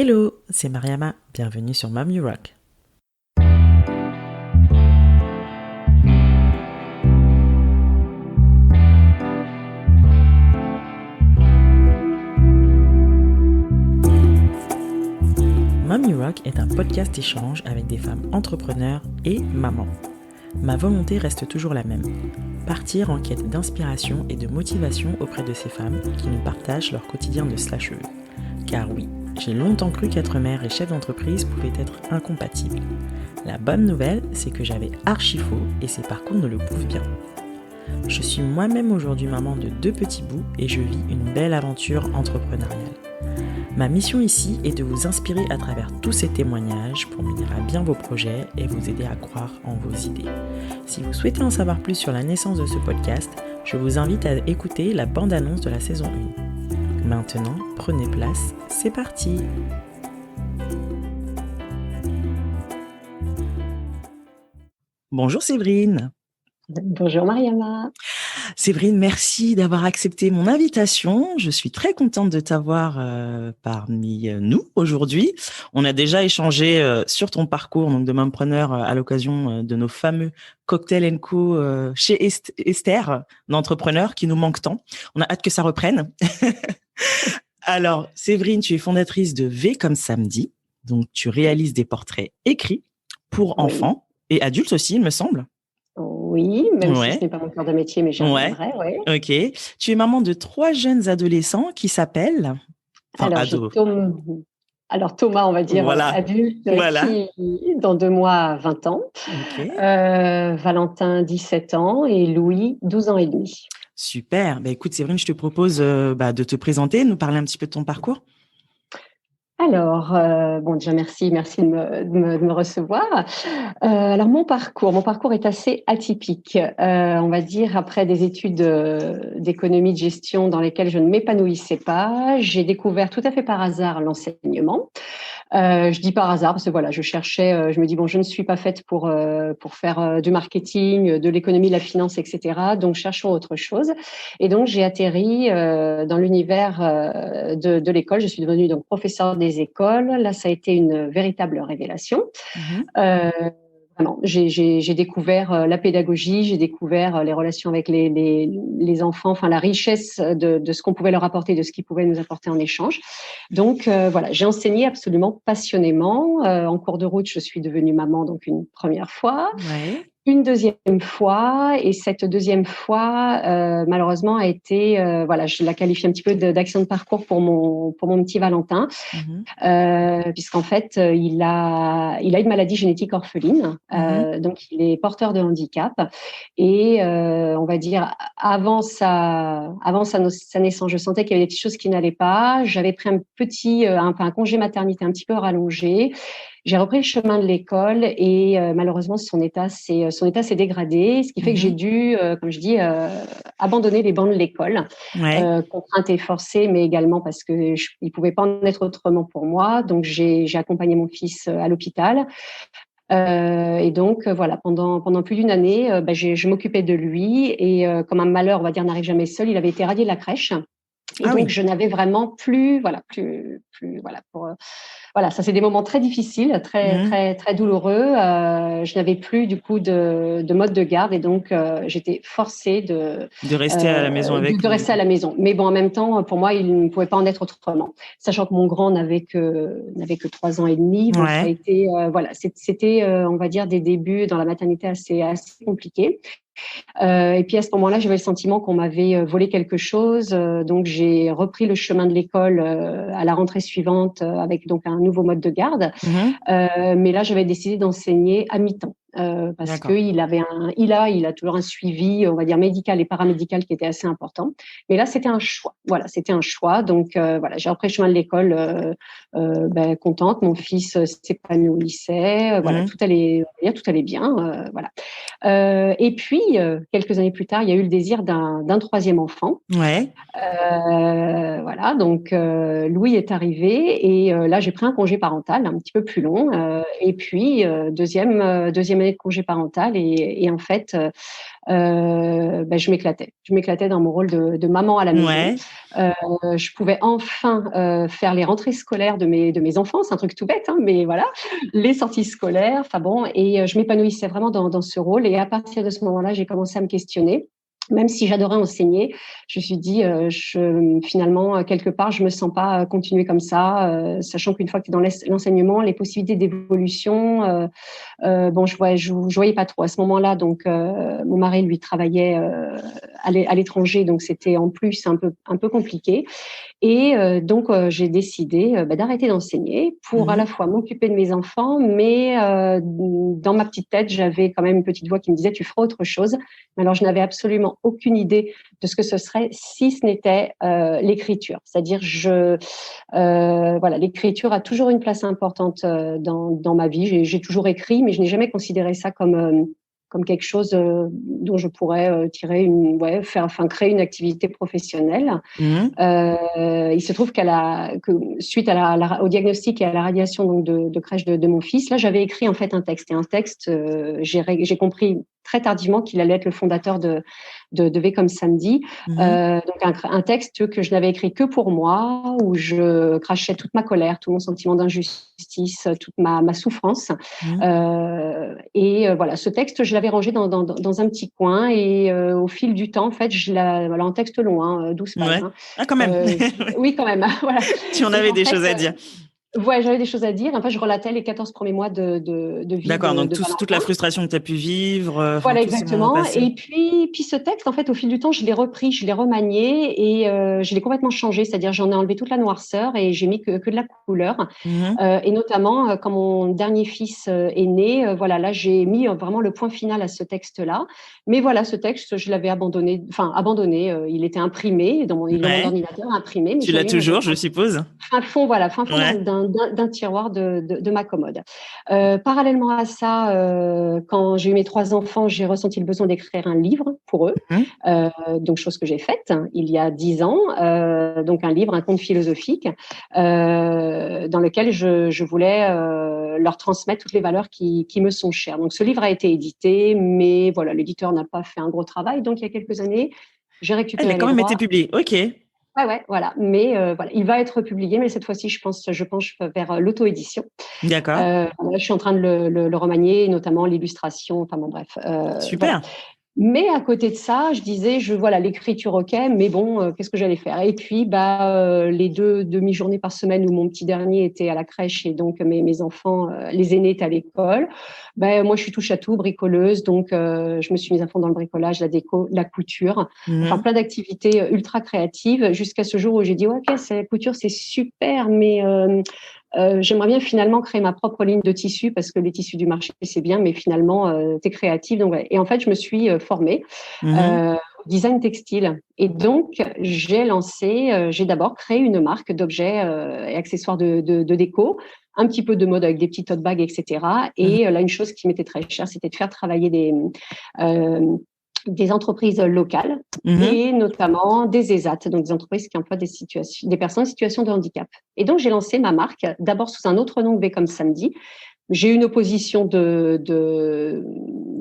Hello, c'est Mariama, bienvenue sur Mom You Rock. Mom You Rock est un podcast échange avec des femmes entrepreneurs et mamans. Ma volonté reste toujours la même, partir en quête d'inspiration et de motivation auprès de ces femmes qui nous partagent leur quotidien de slasheuse. Car oui, j'ai longtemps cru qu'être mère et chef d'entreprise pouvaient être incompatibles. La bonne nouvelle, c'est que j'avais archi faux et ces parcours ne le prouvent bien. Je suis moi-même aujourd'hui maman de 2 petits bouts et je vis une belle aventure entrepreneuriale. Ma mission ici est de vous inspirer à travers tous ces témoignages pour mener à bien vos projets et vous aider à croire en vos idées. Si vous souhaitez en savoir plus sur la naissance de ce podcast, je vous invite à écouter la bande-annonce de la saison 1. Maintenant, prenez place, c'est parti! Bonjour Séverine. Bonjour Mariama. Séverine, merci d'avoir accepté mon invitation. Je suis très contente de t'avoir parmi nous aujourd'hui. On a déjà échangé sur ton parcours donc de mompreneur à l'occasion de nos fameux Cocktail & Co chez Esther, d'entrepreneurs qui nous manquent tant. On a hâte que ça reprenne. Alors, Séverine, tu es fondatrice de V comme samedi. Donc, tu réalises des portraits écrits pour enfants et adultes aussi, il me semble. Oui, même si ce n'est pas mon cœur de métier, mais j'aimerais, Ok. Tu es maman de 3 jeunes adolescents qui s'appellent... Alors, Thomas, on va dire adulte, qui dans 2 mois a 20 ans. Okay. Valentin, 17 ans et Louis, 12 ans et demi. Super. Écoute, Séverine, je te propose de te présenter, de nous parler un petit peu de ton parcours. Alors, déjà merci de me recevoir. Alors mon parcours est assez atypique. On va dire après des études d'économie de gestion dans lesquelles je ne m'épanouissais pas, j'ai découvert tout à fait par hasard l'enseignement. Je dis par hasard parce que je cherchais, je me dis je ne suis pas faite pour faire du marketing, de l'économie, de la finance, etc. Donc cherchons autre chose. Et donc j'ai atterri dans l'univers de l'école. Je suis devenue donc professeure des écoles. Là, ça a été une véritable révélation. Vraiment, j'ai découvert la pédagogie, j'ai découvert les relations avec les enfants, enfin la richesse de ce qu'on pouvait leur apporter, de ce qu'ils pouvaient nous apporter en échange. Donc j'ai enseigné absolument passionnément. En cours de route, je suis devenue maman donc une première fois. Une deuxième fois, et cette deuxième fois, malheureusement, a été, je la qualifie un petit peu d'action de parcours pour mon petit Valentin, puisqu'en fait, il a une maladie génétique orpheline, donc il est porteur de handicap, et on va dire avant sa naissance, je sentais qu'il y avait des petites choses qui n'allaient pas. J'avais pris un congé maternité un petit peu rallongé. J'ai repris le chemin de l'école et malheureusement son état s'est dégradé, ce qui fait que j'ai dû, comme je dis, abandonner les bancs de l'école, contrainte et forcée, mais également parce que il pouvait pas en être autrement pour moi. Donc j'ai accompagné mon fils à l'hôpital. Et donc pendant plus d'une année, je m'occupais de lui et comme un malheur, on va dire, n'arrive jamais seul, il avait été radié de la crèche. Et je n'avais vraiment plus ça c'est des moments très difficiles, très très douloureux. Je n'avais plus du coup de mode de garde et donc j'étais forcée de rester à la maison avec de rester à la maison. Mais bon, en même temps, pour moi, il ne pouvait pas en être autrement. Sachant que mon grand n'avait que 3 ans et demi. Donc ça a été c'était on va dire des débuts dans la maternité assez compliqués. Et puis à ce moment-là, j'avais le sentiment qu'on m'avait volé quelque chose. Donc j'ai repris le chemin de l'école à la rentrée suivante avec donc un nouveau mode de garde. Mais là, j'avais décidé d'enseigner à mi-temps. Parce qu'il a toujours un suivi, on va dire médical et paramédical qui était assez important. Mais là, c'était un choix. C'était un choix. Donc j'ai repris le chemin de l'école contente. Mon fils s'épanouissait. Tout allait bien. Et puis quelques années plus tard, il y a eu le désir d'un troisième enfant. Donc Louis est arrivé et là j'ai pris un congé parental un petit peu plus long. Et puis deuxième année année de congé parental et en fait, je m'éclatais. Je m'éclatais dans mon rôle de maman à la maison. Ouais. Je pouvais enfin faire les rentrées scolaires de mes enfants. C'est un truc tout bête, hein, mais voilà, les sorties scolaires. Enfin bon, et je m'épanouissais vraiment dans ce rôle. Et à partir de ce moment-là, j'ai commencé à me questionner. Même si j'adorais enseigner, je me suis dit, finalement, quelque part, je me sens pas continuer comme ça, sachant qu'une fois que tu es dans l'enseignement, les possibilités d'évolution, je voyais pas trop à ce moment-là. Donc, mon mari, lui, travaillait à l'étranger, donc c'était en plus un peu compliqué. Et j'ai décidé d'arrêter d'enseigner pour à la fois m'occuper de mes enfants, mais dans ma petite tête, j'avais quand même une petite voix qui me disait tu feras autre chose. Mais alors, je n'avais absolument aucune idée de ce que ce serait si ce n'était l'écriture. C'est-à-dire, l'écriture a toujours une place importante dans ma vie. J'ai toujours écrit, mais je n'ai jamais considéré ça comme quelque chose dont je pourrais créer une activité professionnelle. Il se trouve que suite au diagnostic et à la radiation donc de crèche de mon fils, là j'avais écrit en fait un texte. Et un texte, j'ai compris très tardivement qu'il allait être le fondateur de V comme samedi. Donc un texte que je n'avais écrit que pour moi, où je crachais toute ma colère, tout mon sentiment d'injustice, toute ma souffrance. Voilà, ce texte, je l'avais rangé dans un petit coin et au fil du temps, en fait, voilà, un texte long, 12 pages. Ouais. Ah, quand même. Oui, quand même. Voilà. Tu en avais des choses à dire. Ouais, j'avais des choses à dire. En fait, je relatais les 14 premiers mois de vie. D'accord, donc de toute la frustration que tu as pu vivre, voilà, tous ces moments exactement. passés. Et puis ce texte, en fait, au fil du temps, je l'ai repris, je l'ai remanié et je l'ai complètement changé. C'est-à-dire, j'en ai enlevé toute la noirceur et j'ai mis que de la couleur. Et notamment, quand mon dernier fils est né, voilà, là, j'ai mis vraiment le point final à ce texte-là. Mais voilà, ce texte, je l'avais abandonné. Il était imprimé dans mon ordinateur, imprimé. Mais tu l'as toujours, je suppose. Fin fond d'un tiroir de ma commode. Parallèlement à ça, quand j'ai eu mes 3 enfants, j'ai ressenti le besoin d'écrire un livre pour eux. Donc, chose que j'ai faite il y a 10 ans. Donc, un livre, un conte philosophique, dans lequel je voulais leur transmettre toutes les valeurs qui me sont chères. Donc, ce livre a été édité, mais voilà, l'éditeur n'a pas fait un gros travail. Donc, il y a quelques années, j'ai récupéré il a quand les même droits. été publié, ok. Ouais, voilà. Mais voilà, il va être publié, mais cette fois-ci, je penche vers l'auto-édition. D'accord. Je suis en train de le remanier, notamment l'illustration. Enfin bon, bref. Super. Voilà. Mais à côté de ça, je disais, l'écriture, ok, mais bon, qu'est-ce que j'allais faire? Et puis, les 2 demi-journées par semaine où mon petit dernier était à la crèche et donc mes enfants, les aînés étaient à l'école, moi, je suis touche à tout, bricoleuse, donc je me suis mise à fond dans le bricolage, la déco, la couture, enfin plein d'activités ultra créatives jusqu'à ce jour où j'ai dit, ouais, ok, la couture, c'est super, mais j'aimerais bien finalement créer ma propre ligne de tissu parce que les tissus du marché, c'est bien, mais finalement, tu es créative. Donc, ouais. Et en fait, je me suis formée au design textile. Et donc, j'ai d'abord créé une marque d'objets et accessoires de déco, un petit peu de mode avec des petits tote bags, etc. Et là, une chose qui m'était très chère, c'était de faire travailler des entreprises locales et notamment des ESAT, donc des entreprises qui emploient des personnes en situation de handicap. Et donc, j'ai lancé ma marque, d'abord sous un autre nom que V comme samedi. J'ai eu une opposition de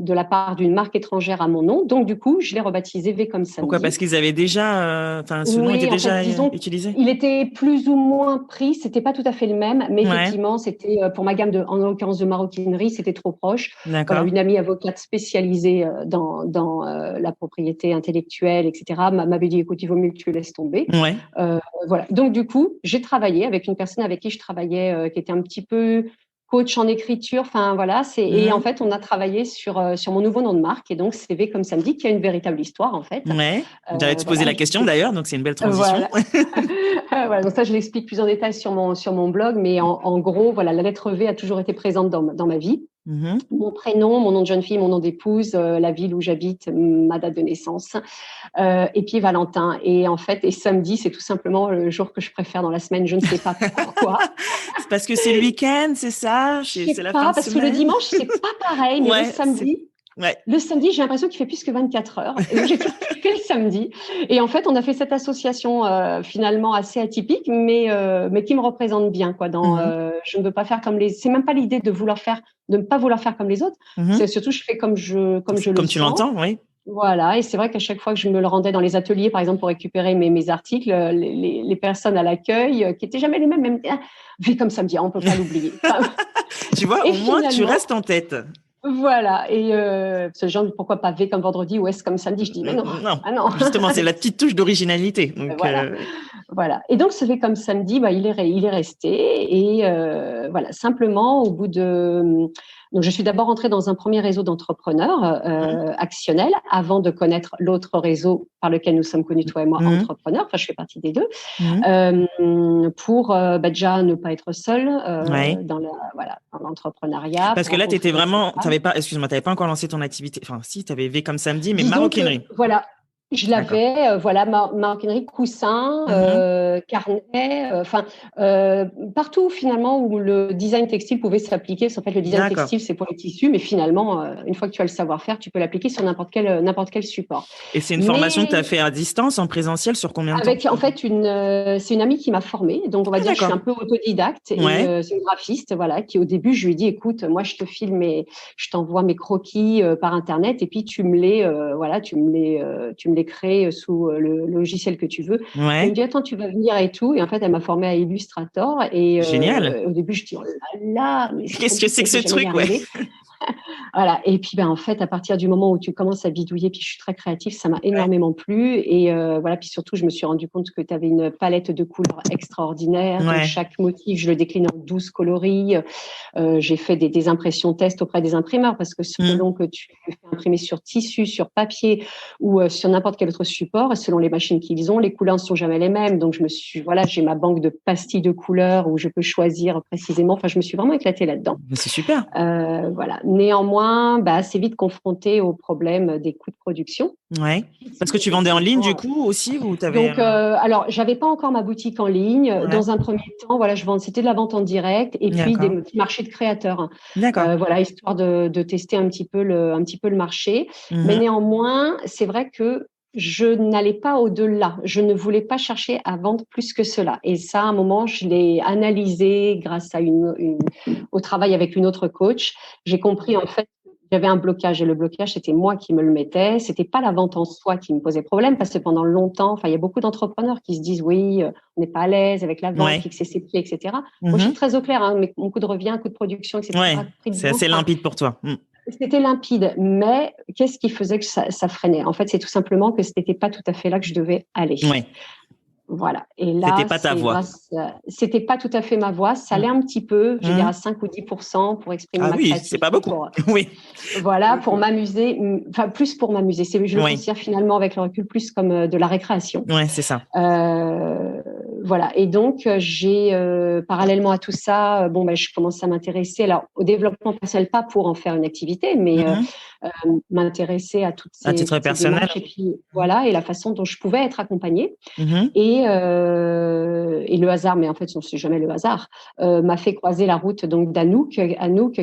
la part d'une marque étrangère à mon nom. Donc, du coup, je l'ai rebaptisé V comme samedi. Pourquoi? Parce qu'ils avaient déjà, ce nom était déjà utilisé. Il était plus ou moins pris. C'était pas tout à fait le même, mais effectivement, c'était pour ma gamme en l'occurrence de maroquinerie, c'était trop proche. D'accord. Une amie avocate spécialisée dans la propriété intellectuelle, etc. m'avait dit, écoute, il vaut mieux que tu laisses tomber. Voilà. Donc, du coup, j'ai travaillé avec une personne avec qui je travaillais, qui était un petit peu coach en écriture, enfin voilà, et en fait on a travaillé sur mon nouveau nom de marque et donc c'est V comme samedi qui a une véritable histoire en fait. J'allais te poser la question d'ailleurs, donc c'est une belle transition. Voilà, donc ça je l'explique plus en détail sur mon blog, mais en gros voilà, la lettre V a toujours été présente dans ma vie. Mon prénom, mon nom de jeune fille, mon nom d'épouse, la ville où j'habite, ma date de naissance, et puis Valentin. Et en fait, samedi, c'est tout simplement le jour que je préfère dans la semaine. Je ne sais pas pourquoi. C'est parce que c'est le week-end, c'est ça? C'est la fin de parce semaine. que le dimanche, c'est pas pareil, mais le samedi. Ouais. Le samedi, j'ai l'impression qu'il fait plus que 24 heures. Et donc, j'ai tout fait le samedi. Et en fait, on a fait cette association finalement assez atypique, mais qui me représente bien. Quoi, je ne veux pas faire comme les. C'est même pas l'idée de ne pas vouloir faire comme les autres. C'est surtout je fais comme je le Comme tu sens. l'entends, oui. Voilà, et c'est vrai qu'à chaque fois que je me le rendais dans les ateliers, par exemple, pour récupérer mes articles, les personnes à l'accueil, qui étaient jamais les mêmes, même vu comme ça me dit, on peut pas l'oublier. Enfin, Tu vois, et au moins, tu finalement, restes en tête. voilà. Et ce genre, pourquoi pas V comme vendredi ou S comme samedi? Je dis, mais non, Non, ah non. justement, c'est la petite touche d'originalité. Donc, Voilà. Voilà. Et donc, ce V comme samedi, il est resté. Et voilà, simplement, au bout de. Donc, je suis d'abord entrée dans un premier réseau d'entrepreneurs actionnels avant de connaître l'autre réseau par lequel nous sommes connus, toi et moi, entrepreneurs. Enfin, je fais partie des deux. Pour déjà ne pas être seule ouais. dans l'entrepreneuriat. Parce que là, t'étais vraiment, t'avais pas encore lancé ton activité. Enfin, si, t'avais V comme samedi, mais Disons maroquinerie. que, voilà, je l'avais, maroquinerie, coussin, carnet, partout finalement où le design textile pouvait s'appliquer. En fait, le design textile, c'est pour les tissus, mais finalement, une fois que tu as le savoir-faire, tu peux l'appliquer sur n'importe quel support. Et c'est une formation que tu as fait à distance, en présentiel, sur combien de temps? Avec, en fait, c'est une amie qui m'a formée. Donc, on va dire que je suis un peu autodidacte. Et c'est une graphiste, voilà, qui au début, je lui ai dit, écoute, moi, je te filme je t'envoie mes croquis par Internet et puis tu me les crées sous le logiciel que tu veux. Ouais. Elle me dit, attends, tu vas venir et tout. Et en fait, elle m'a formée à Illustrator. Et génial. Au début, je dis, oh là là, mais qu'est-ce que c'est que ce truc, ouais. Voilà. Et puis, en fait, à partir du moment où tu commences à bidouiller, puis je suis très créative, ça m'a énormément plu. Et voilà. Puis surtout, je me suis rendu compte que tu avais une palette de couleurs extraordinaire. Donc, chaque motif, je le décline en 12 coloris. J'ai fait des impressions tests auprès des imprimeurs parce que selon que tu fais imprimer sur tissu, sur papier ou sur n'importe quel autre support, selon les machines qu'ils ont, les couleurs ne sont jamais les mêmes. Donc, j'ai ma banque de pastilles de couleurs où je peux choisir précisément. Enfin, je me suis vraiment éclatée là-dedans. C'est super. Voilà. Néanmoins, assez vite confrontée au problème des coûts de production. Ouais. Parce que tu vendais en ligne, du coup, aussi, ou t'avais... Donc, alors, j'avais pas encore ma boutique en ligne. Ouais. Dans un premier temps, voilà, c'était de la vente en direct et puis des petits marchés de créateurs. D'accord. Voilà, histoire de tester un petit peu le marché. Mais néanmoins, c'est vrai que je n'allais pas au-delà. Je ne voulais pas chercher à vendre plus que cela. Et ça, à un moment, je l'ai analysé grâce à au travail avec une autre coach. J'ai compris, en fait, j'avais un blocage et le blocage, c'était moi qui me le mettais. C'était pas la vente en soi qui me posait problème parce que pendant longtemps, il y a beaucoup d'entrepreneurs qui se disent oui, on n'est pas à l'aise avec la vente, fixer ses prix, etc. Moi, je suis très au clair, mais mon coût de revient, coût de production, etc. Ouais, c'est assez limpide pour toi. C'était limpide, mais qu'est-ce qui faisait que ça freinait? En fait, c'est tout simplement que ce n'était pas tout à fait là que je devais aller. Ouais. Voilà. Et là, c'était pas ta voix. C'était pas tout à fait ma voix. Ça allait un petit peu, je dirais à 5 ou 10% pour exprimer ma créativité. C'est pas beaucoup. Oui. Voilà, pour m'amuser. Enfin, plus pour m'amuser. Je le considère finalement avec le recul plus comme de la récréation. Ouais, c'est ça. Voilà. Et donc, j'ai parallèlement à tout ça, je commence à m'intéresser au développement personnel, pas pour en faire une activité, mais m'intéresser à toutes ces titre personnel. Et puis voilà, et la façon dont je pouvais être accompagnée. Et le hasard, mais en fait, on ne sait jamais le hasard, m'a fait croiser la route donc d'Anouk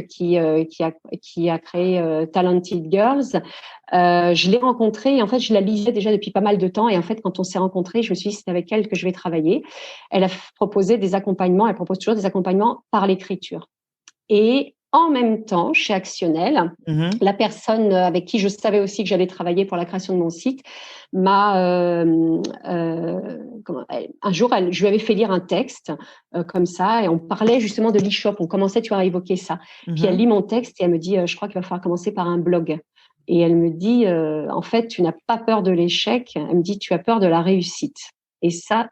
qui a créé Talented Girls. Je l'ai rencontrée et en fait, je la lisais déjà depuis pas mal de temps. Et en fait, quand on s'est rencontrés, je me suis dit, c'est avec elle que je vais travailler. Elle a proposé des accompagnements, elle propose toujours des accompagnements par l'écriture. Et en même temps, chez Actionnel, la personne avec qui je savais aussi que j'allais travailler pour la création de mon site un jour, je lui avais fait lire un texte comme ça et on parlait justement de l'e-shop. On commençait, à évoquer ça. Puis elle lit mon texte et elle me dit, je crois qu'il va falloir commencer par un blog. Et elle me dit, en fait, tu n'as pas peur de l'échec. Elle me dit, tu as peur de la réussite. Et ça,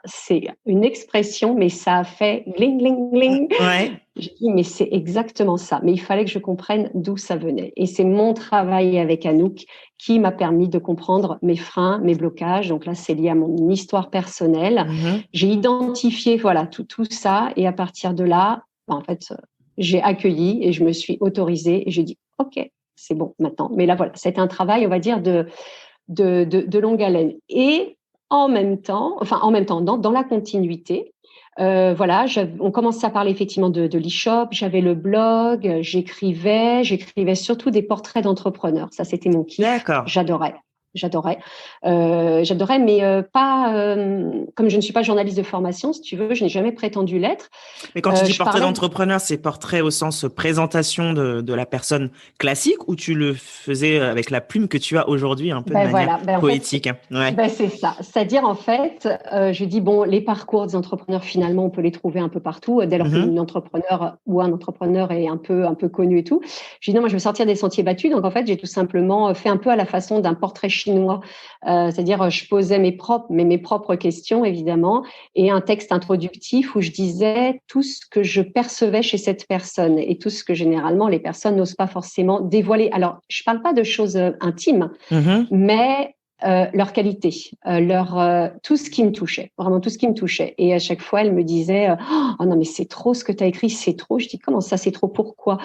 c'est une expression, mais ça a fait gling, gling, gling. Ouais. J'ai dit, mais c'est exactement ça. Mais il fallait que je comprenne d'où ça venait. Et c'est mon travail avec Anouk qui m'a permis de comprendre mes freins, mes blocages. Donc là, c'est lié à mon histoire personnelle. J'ai identifié, voilà, tout ça. Et à partir de là, en fait, j'ai accueilli et je me suis autorisée et j'ai dit, OK, c'est bon maintenant. Mais là, voilà, c'était un travail, on va dire, de longue haleine. Et en même temps, dans la continuité, Voilà, on commençait à parler effectivement de l'e-shop. J'avais le blog, j'écrivais surtout des portraits d'entrepreneurs. Ça, c'était mon kiff. D'accord. J'adorais, mais pas comme je ne suis pas journaliste de formation, si tu veux, je n'ai jamais prétendu l'être. Mais quand tu dis Je portrait parlais. d'entrepreneur, c'est portrait au sens présentation de la personne classique ou tu le faisais avec la plume que tu as aujourd'hui, un peu de Ben manière voilà, ben en fait, poétique, hein. Ouais. ben c'est ça. C'est-à-dire, en fait, je dis, bon, les parcours des entrepreneurs, finalement, on peut les trouver un peu partout, dès lors Mhm. qu'une entrepreneur ou un entrepreneur est un peu connu et tout. Je dis, non, moi, je veux sortir des sentiers battus. Donc, en fait, j'ai tout simplement fait un peu à la façon d'un portrait chinois. C'est-à-dire, je posais mes propres questions, évidemment, et un texte introductif où je disais tout ce que je percevais chez cette personne et tout ce que, généralement, les personnes n'osent pas forcément dévoiler. Alors, je parle pas de choses intimes, Mhm. mais leur qualité, tout ce qui me touchait, vraiment tout ce qui me touchait. Et à chaque fois, elle me disait oh non, mais c'est trop ce que tu as écrit, c'est trop. Je dis comment ça, c'est trop, pourquoi?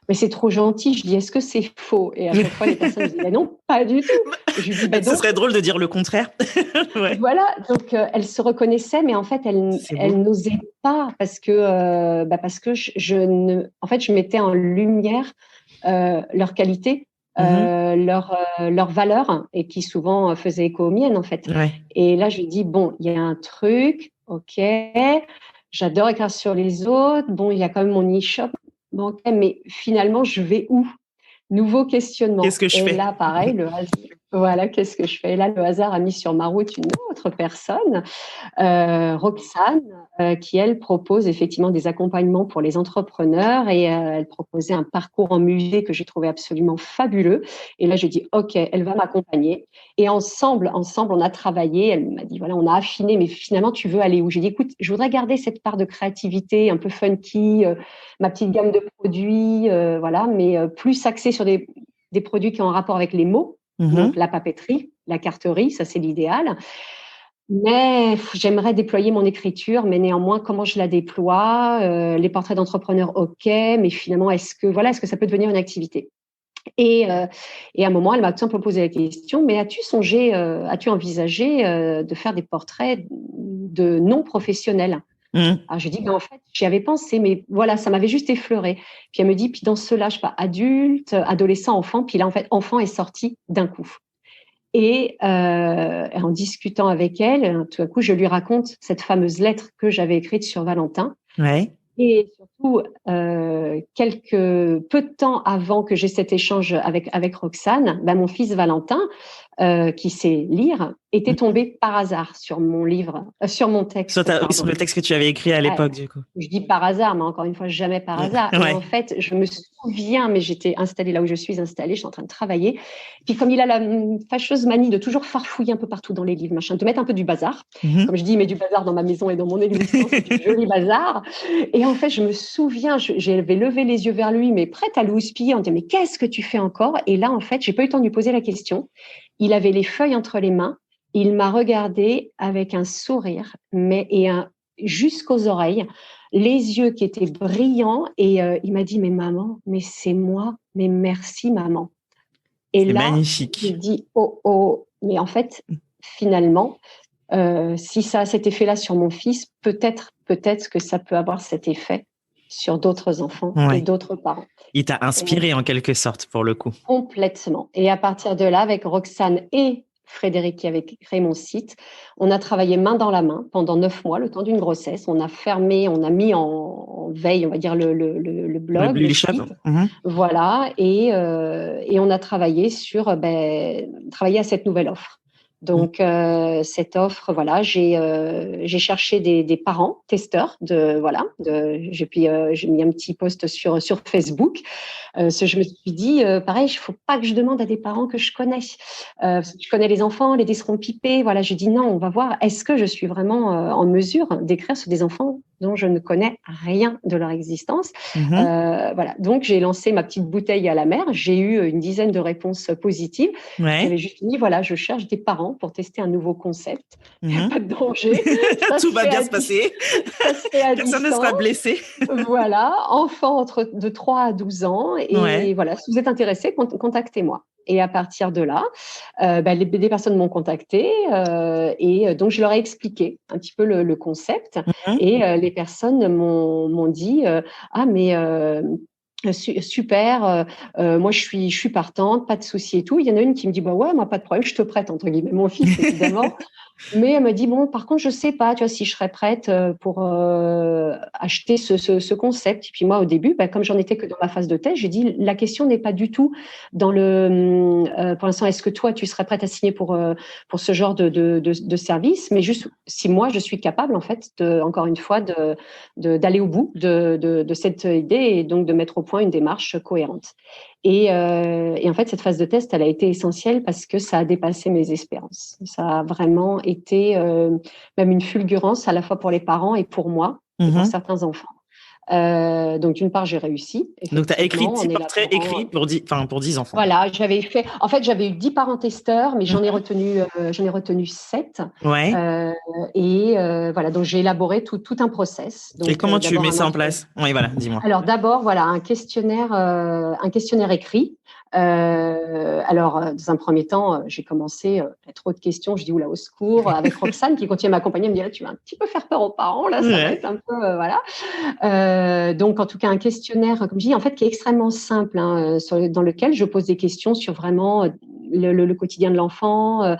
Mais c'est trop gentil. Je dis est-ce que c'est faux? Et à chaque fois, les personnes me disaient non, pas du tout. Et je lui dis Ce donc serait drôle de dire le contraire. Ouais. voilà, donc elle se reconnaissait, mais en fait, C'est beau. elle n'osait pas parce que en fait, je mettais en lumière leur qualité, Mhm. leur valeur, et qui souvent faisait écho aux miennes, en fait. Ouais. Et là, je lui dis bon, il y a un truc, ok, j'adore écrire sur les autres, bon, il y a quand même mon e-shop, bon, ok, mais finalement, je vais où? Nouveau Qu'est-ce questionnement. que je Et fais? là, pareil, voilà, qu'est-ce que je fais? Et là, le hasard a mis sur ma route une autre personne, Roxane, qui, elle, propose effectivement des accompagnements pour les entrepreneurs, et elle proposait un parcours en musée que j'ai trouvé absolument fabuleux. Et là, je dis, OK, elle va m'accompagner. Et ensemble, on a travaillé. Elle m'a dit, voilà, on a affiné, mais finalement, tu veux aller où? J'ai dit, écoute, je voudrais garder cette part de créativité un peu funky, ma petite gamme de produits, voilà, mais plus axée sur des produits qui ont un rapport avec les mots. Donc, Mhm. la papeterie, la carterie, ça, c'est l'idéal. Mais j'aimerais déployer mon écriture, mais néanmoins, comment je la déploie? Les portraits d'entrepreneurs, OK, mais finalement, est-ce que ça peut devenir une activité? Et, euh, et à un moment, elle m'a tout simplement posé la question, mais as-tu envisagé de faire des portraits de non professionnels? Mhm. Alors, je dis, en fait, j'y avais pensé, mais voilà, ça m'avait juste effleuré. Puis elle me dit, puis dans cela, je sais pas, adulte, adolescent, enfant, puis là, en fait, enfant est sorti d'un coup. Et en discutant avec elle, tout à coup, je lui raconte cette fameuse lettre que j'avais écrite sur Valentin. Ouais. Et surtout, peu de temps avant que j'ai cet échange avec Roxane, mon fils Valentin, qui sait lire, était Mhm. tombé par hasard sur mon livre, sur mon Sur, texte, oui, sur pardon. le texte que tu avais écrit à Ah, l'époque, du coup. je dis par hasard, mais encore une fois, jamais par hasard. Et en Ouais. fait, je me souviens, mais j'étais installée là où je suis installée, j'étais en train de travailler. Puis comme il a la fâcheuse manie de toujours farfouiller un peu partout dans les livres, machin, de mettre un peu du bazar. Mhm. Comme je dis, il met du bazar dans ma maison et dans mon existence, c'est du joli bazar. Et en fait, je me souviens, j'avais levé les yeux vers lui, mais prête à l'houspiller, en disant, mais qu'est-ce que tu fais encore? Et là, en fait, j'ai pas eu le temps de lui poser la question. Il avait les feuilles entre les mains. Il m'a regardé avec un sourire, jusqu'aux oreilles, les yeux qui étaient brillants, et il m'a dit, mais maman, mais c'est moi, mais merci maman. Et C'est là, j'ai magnifique. dit, oh oh, mais en fait, finalement, si ça a cet effet-là sur mon fils, peut-être que ça peut avoir cet effet sur d'autres enfants et Ouais. d'autres parents. Il t'a Et inspiré en quelque sorte, pour le coup. complètement. Et à partir de là, avec Roxane et Frédéric qui avait créé mon site, on a travaillé main dans la main pendant 9 mois, le temps d'une grossesse. On a mis en veille, on va dire, le blog, le L'e-shop. site. Mhm. Voilà. Et on a travaillé travailler à cette nouvelle offre. Donc, cette offre, voilà, j'ai cherché des parents testeurs j'ai mis un petit post sur Facebook. Je me suis dit, pareil, il ne faut pas que je demande à des parents que je connais. Parce que je connais les enfants, les dés seront pipés. Voilà, je dis non, on va voir, est-ce que je suis vraiment en mesure d'écrire sur des enfants dont je ne connais rien de leur existence? Mhm. Voilà, donc j'ai lancé ma petite bouteille à la mer. J'ai eu une dizaine de réponses positives. Ouais. J'avais juste dit, voilà, je cherche des parents pour tester un nouveau concept. Il n'y a Mhm. pas de danger. Ça Tout se va fait bien se passer. ça se fait à Personne ne distance. sera blessé. Voilà, enfant de 3 à 12 ans. Ouais. Et voilà, si vous êtes intéressé, contactez-moi. Et à partir de là, des personnes m'ont contacté et donc je leur ai expliqué un petit peu le concept. Et les personnes m'ont dit ah mais super, moi je suis partante, pas de souci et tout. Il y en a une qui me dit bah ouais, moi pas de problème, je te prête entre guillemets mon fils évidemment. Mais elle m'a dit bon, par contre, je sais pas, tu vois, si je serais prête pour acheter ce concept. Et puis moi, au début, comme j'en étais que dans la phase de test, j'ai dit la question n'est pas du tout dans pour l'instant, est-ce que toi, tu serais prête à signer pour ce genre de service, mais juste si moi, je suis capable, en fait, encore une fois, d'aller au bout de cette idée et donc de mettre au point une démarche cohérente. Et en fait, cette phase de test, elle a été essentielle parce que ça a dépassé mes espérances. Ça a vraiment été même une fulgurance à la fois pour les parents et pour moi et pour certains enfants. Donc, d'une part, j'ai réussi. Donc, tu as écrit 10 portraits écrits pour 10 enfants. Voilà, j'avais eu 10 parents testeurs, mais j'en ai retenu 7. Ouais. Voilà, donc j'ai élaboré tout un process. Donc, et comment tu mets ça en place? Oui, voilà, dis-moi. Alors, d'abord, voilà, un questionnaire écrit. Dans un premier temps, j'ai commencé, trop de questions. Je dis, oula, au secours, avec Roxane qui continue à m'accompagner, elle me dit, tu vas un petit peu faire peur aux parents, là, ça va être un peu, voilà. Donc, en tout cas, un questionnaire, comme je dis, en fait, qui est extrêmement simple, dans lequel je pose des questions sur vraiment le quotidien de l'enfant,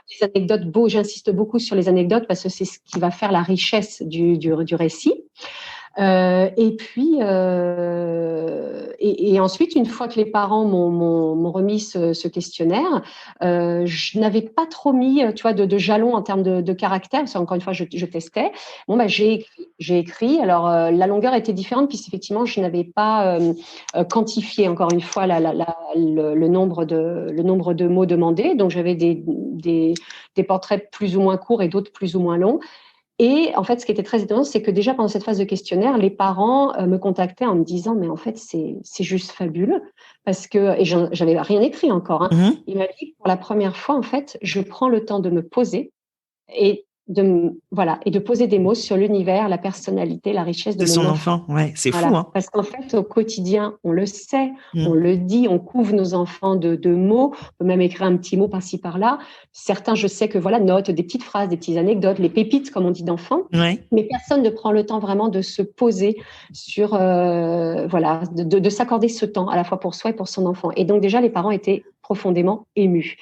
des anecdotes. J'insiste beaucoup sur les anecdotes parce que c'est ce qui va faire la richesse du récit. Et puis, et ensuite, une fois que les parents m'ont remis ce questionnaire, je n'avais pas trop mis, tu vois, de jalons en termes de caractère, parce qu'encore une fois, je testais. Bon, j'ai écrit. Alors, la longueur était différente, puisque effectivement, je n'avais pas quantifié, encore une fois, le nombre de mots demandés. Donc, j'avais des portraits plus ou moins courts et d'autres plus ou moins longs. Et en fait, ce qui était très étonnant, c'est que déjà pendant cette phase de questionnaire, les parents me contactaient en me disant, mais en fait, c'est juste fabuleux parce que, et j'avais rien écrit encore. Il m'a dit, pour la première fois, en fait, je prends le temps de me poser et de poser des mots sur l'univers, la personnalité, la richesse de mon enfant. Ouais, c'est Voilà. fou, hein. Parce qu'en fait, au quotidien, on le sait, on le dit, on couvre nos enfants de mots, on peut même écrire un petit mot par-ci, par-là. Certains, je sais que notent des petites phrases, des petites anecdotes, les pépites, comme on dit d'enfants. Ouais. Mais personne ne prend le temps vraiment de se poser sur, de s'accorder ce temps à la fois pour soi et pour son enfant. Et donc déjà, les parents étaient profondément émus.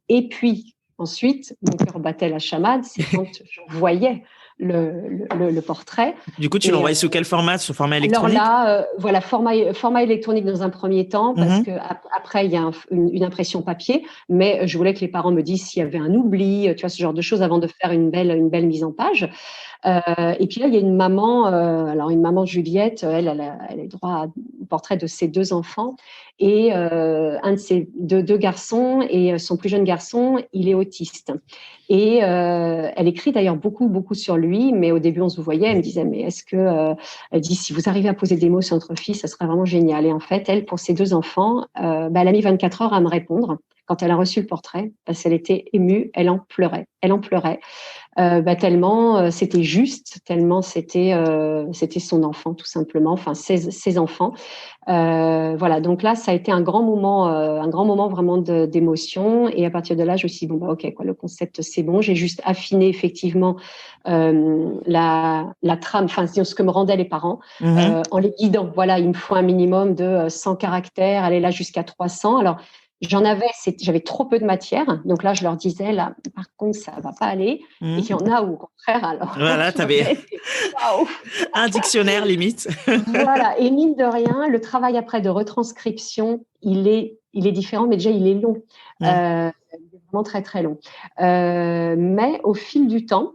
Et puis, ensuite, mon cœur battait la chamade, c'est quand je voyais le portrait. Du coup, tu l'as envoyé sous quel format? Sous format électronique? Alors là, format électronique dans un premier temps, parce que après il y a une impression papier, mais je voulais que les parents me disent s'il y avait un oubli, tu vois, ce genre de choses avant de faire une belle mise en page. Et puis là, il y a une maman, une maman Juliette, elle a le droit au portrait de ses 2 enfants et un de ses deux garçons, et son plus jeune garçon, il est autiste. Et elle écrit d'ailleurs beaucoup sur lui, mais au début on se voyait, elle me disait mais est-ce que elle dit si vous arrivez à poser des mots sur notre fils, ça serait vraiment génial. Et en fait, elle, pour ses 2 enfants, elle a mis 24 heures à me répondre quand elle a reçu le portrait, parce qu'elle était émue, elle en pleurait. Tellement c'était juste, tellement c'était son enfant tout simplement, enfin ses enfants. Voilà, donc là ça a été un grand moment vraiment d'émotion. Et à partir de là, je me suis dit bon ok quoi, le concept c'est bon. J'ai juste affiné effectivement la trame, enfin ce que me rendaient les parents en les guidant. Voilà, il me faut un minimum de 100 caractères, aller là jusqu'à 300. Alors j'avais trop peu de matière, donc là je leur disais là par contre ça va pas aller. Et il y en a où au contraire alors. Voilà, t'avais un dictionnaire limite. Voilà, et mine de rien, le travail après de retranscription, il est différent, mais déjà il est long, il est vraiment très très long. Mais au fil du temps,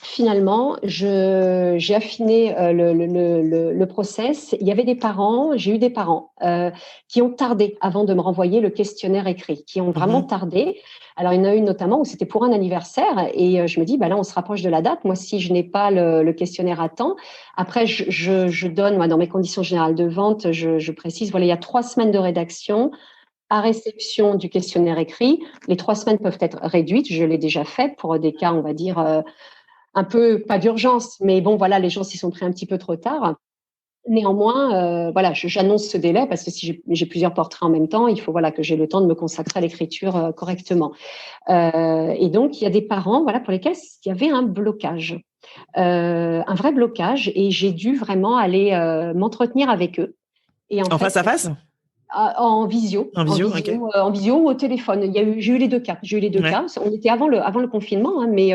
finalement, j'ai affiné le process. J'ai eu des parents qui ont tardé avant de me renvoyer le questionnaire écrit, qui ont vraiment tardé. Alors, il y en a une notamment où c'était pour un anniversaire et je me dis, là, on se rapproche de la date. Moi, si je n'ai pas le questionnaire à temps, après, je donne, moi, dans mes conditions générales de vente, je précise, voilà, il y a 3 semaines de rédaction à réception du questionnaire écrit. Les 3 semaines peuvent être réduites. Je l'ai déjà fait pour des cas, on va dire, un peu, pas d'urgence, mais bon, voilà, les gens s'y sont pris un petit peu trop tard. Néanmoins, voilà, j'annonce ce délai parce que si j'ai plusieurs portraits en même temps, il faut voilà que j'ai le temps de me consacrer à l'écriture correctement. Et donc, il y a des parents, voilà, pour lesquels il y avait un blocage, un vrai blocage, et j'ai dû vraiment aller m'entretenir avec eux. Et en En fait, face à face? en visio, En visio, ok. en visio ou au téléphone. J'ai eu les deux cas. J'ai eu les deux cas. On était avant le confinement, hein, mais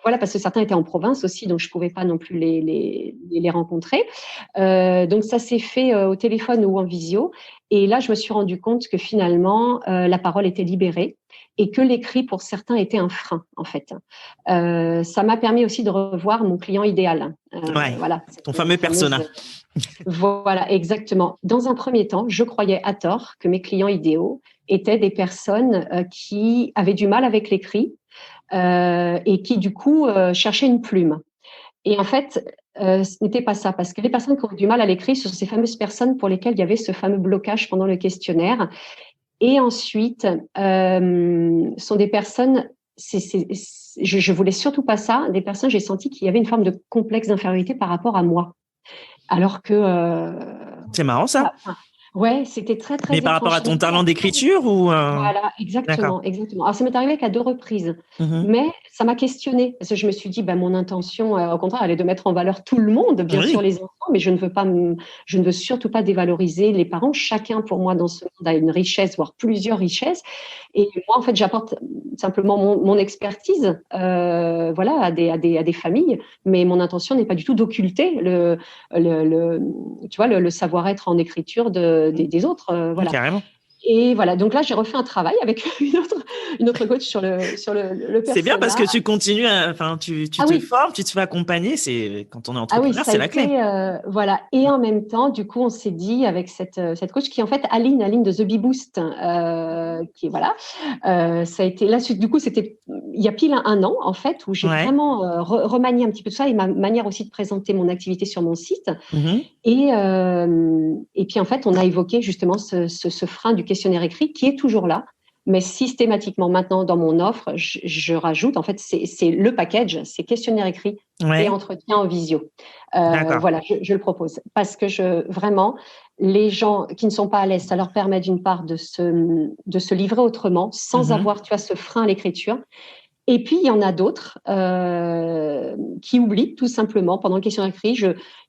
voilà, parce que certains étaient en province aussi, donc je pouvais pas non plus les rencontrer. Donc ça s'est fait au téléphone ou en visio. Et là, je me suis rendu compte que finalement, la parole était libérée et que l'écrit pour certains était un frein, en fait. Ça m'a permis aussi de revoir mon client idéal. Voilà, ton fameux persona. Voilà, exactement. Dans un premier temps, je croyais à tort que mes clients idéaux étaient des personnes qui avaient du mal avec l'écrit et qui, du coup, cherchaient une plume. Et en fait, ce n'était pas ça, parce que les personnes qui ont du mal à l'écrit, ce sont ces fameuses personnes pour lesquelles il y avait ce fameux blocage pendant le questionnaire. Et ensuite, sont des personnes, je voulais surtout pas ça, des personnes, j'ai senti qu'il y avait une forme de complexe d'infériorité par rapport à moi. Alors que c'est marrant ça. Ouais, c'était très très. Mais par rapport à ton talent d'écriture ou Voilà, exactement. Alors ça m'est arrivé qu'à 2 reprises, mais ça m'a questionnée parce que je me suis dit, mon intention, au contraire, elle est de mettre en valeur tout le monde, bien sûr les enfants, mais je ne veux surtout pas dévaloriser les parents. Chacun, pour moi, dans ce monde a une richesse, voire plusieurs richesses. Et moi, en fait, j'apporte simplement mon expertise, voilà, à des familles, mais mon intention n'est pas du tout d'occulter tu vois, le savoir-être en écriture des autres, voilà. Carrément. Et voilà, donc là, j'ai refait un travail avec une autre coach sur le personnage. C'est bien parce que tu continues, tu te formes, tu te fais accompagner. C'est quand on est entrepreneur, c'est la clé. Voilà, et en même temps, du coup, on s'est dit avec cette coach qui est en fait Aline de The Bee Boost, qui est voilà, ça a été là. Du coup, c'était il y a pile un an en fait où j'ai vraiment remanié un petit peu tout ça et ma manière aussi de présenter mon activité sur mon site. Et puis en fait, on a évoqué justement ce frein du questionnaire écrit qui est toujours là, mais systématiquement maintenant dans mon offre, je rajoute, en fait, c'est le package, c'est questionnaire écrit et entretien en visio. Voilà, je le propose parce que vraiment, les gens qui ne sont pas à l'aise, ça leur permet d'une part de se livrer autrement sans avoir, tu vois, ce frein à l'écriture. Et puis, il y en a d'autres qui oublient tout simplement pendant le questionnaire écrit.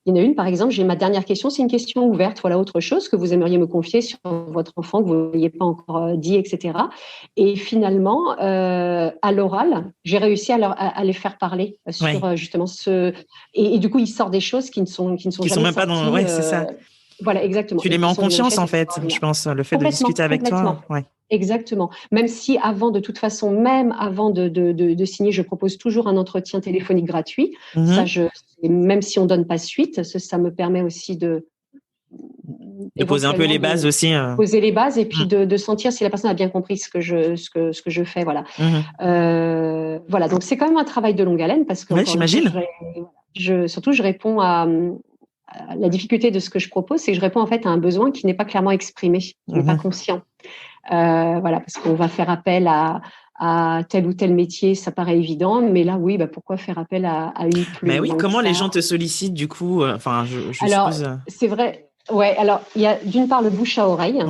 Il y en a une, par exemple, j'ai ma dernière question, c'est une question ouverte, voilà, autre chose que vous aimeriez me confier sur votre enfant que vous n'ayez pas encore dit, etc. Et finalement, à l'oral, j'ai réussi à les faire parler sur justement ce… Et du coup, il sort des choses qui ne sont jamais même pas sorties. dans… c'est ça. Voilà, exactement. Tu les mets en confiance, en fait, je pense, le fait de discuter avec toi. Exactement. Même si de toute façon, même avant de signer, je propose toujours un entretien téléphonique gratuit. Ça, même si on donne pas suite, ça me permet aussi de poser un peu les bases aussi. Poser les bases et puis de sentir si la personne a bien compris ce que je fais. Voilà. Voilà. Donc c'est quand même un travail de longue haleine parce que j'imagine. Surtout, je réponds à la difficulté de ce que je propose, c'est que je réponds en fait à un besoin qui n'est pas clairement exprimé, qui n'est pas conscient. Voilà, parce qu'on va faire appel à tel ou tel métier, ça paraît évident, mais là, oui, pourquoi faire appel à une plume? Mais oui, comment les gens te sollicitent du coup? Alors, c'est vrai. Ouais, alors il y a d'une part le bouche à oreille.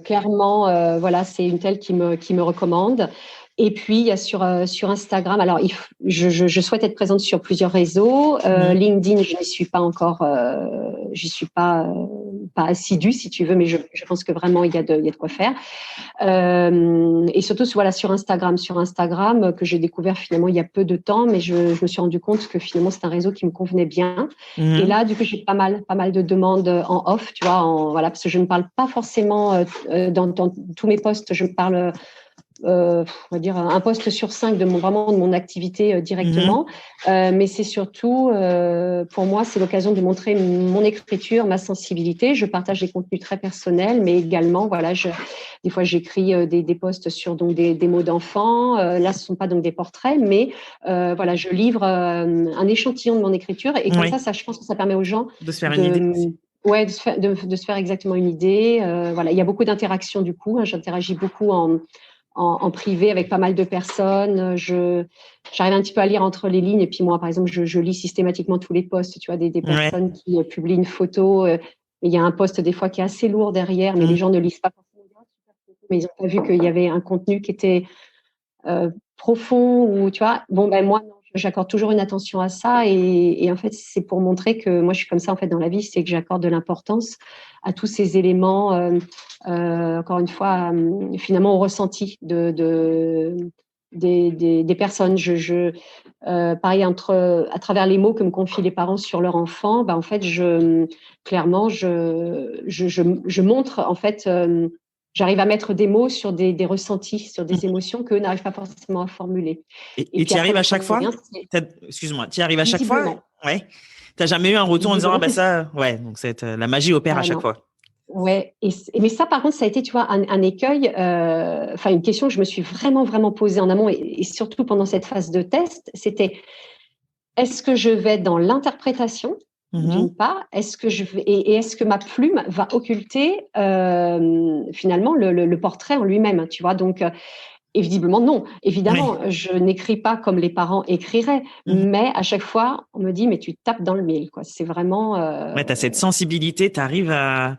Clairement, voilà, c'est une telle qui me recommande. Et puis il y a sur Instagram. Alors je souhaite être présente sur plusieurs réseaux. LinkedIn, je n'y suis pas encore. J'y suis pas assidue si tu veux, mais je pense que vraiment il y a de quoi faire. Et surtout voilà sur Instagram que j'ai découvert finalement il y a peu de temps, mais je me suis rendu compte que finalement c'est un réseau qui me convenait bien. Et là du coup j'ai pas mal de demandes en off, tu vois, voilà, parce que je ne parle pas forcément dans tous mes posts, je parle on va dire un poste sur 5 de mon activité directement, mais c'est surtout pour moi c'est l'occasion de montrer mon écriture, ma sensibilité. Je partage des contenus très personnels, mais également voilà, des fois j'écris des posts sur donc des mots d'enfants. Là ce sont pas donc des portraits, mais voilà, je livre un échantillon de mon écriture et comme ça je pense que ça permet aux gens de se faire une idée. Ouais, de se faire exactement une idée. Voilà, il y a beaucoup d'interactions du coup. J'interagis beaucoup en privé avec pas mal de personnes. J'arrive un petit peu à lire entre les lignes. Et puis moi, par exemple, je lis systématiquement tous les posts. Tu vois, des personnes qui publient une photo. Il y a un post des fois qui est assez lourd derrière, mais les gens ne lisent pas forcément. Mais ils n'ont pas vu qu'il y avait un contenu qui était profond ou tu vois. Bon, ben moi, non, j'accorde toujours une attention à ça. Et en fait, c'est pour montrer que moi, je suis comme ça en fait dans la vie, c'est que j'accorde de l'importance à tous ces éléments. Encore une fois, finalement, au ressenti des personnes. Pareil, à travers les mots que me confient les parents sur leur enfant, en fait, clairement, je montre, en fait, j'arrive à mettre des mots sur des ressentis, sur des émotions qu'eux n'arrivent pas forcément à formuler. Et tu y arrives à chaque fois? Excuse-moi, tu y arrives à chaque fois? Ouais. T'as jamais eu un retour en disant, ouais, donc la magie opère à chaque fois. Ouais, mais ça, par contre, ça a été, tu vois, un écueil, une question que je me suis vraiment, vraiment posée en amont et surtout pendant cette phase de test, c'était est-ce que je vais dans l'interprétation, d'une part, est-ce que ma plume va occulter finalement le portrait en lui-même, tu vois, donc et visiblement, non. Évidemment, je n'écris pas comme les parents écriraient, mais à chaque fois, on me dit, mais tu tapes dans le mille, quoi. C'est vraiment… Ouais, tu as cette sensibilité, tu arrives à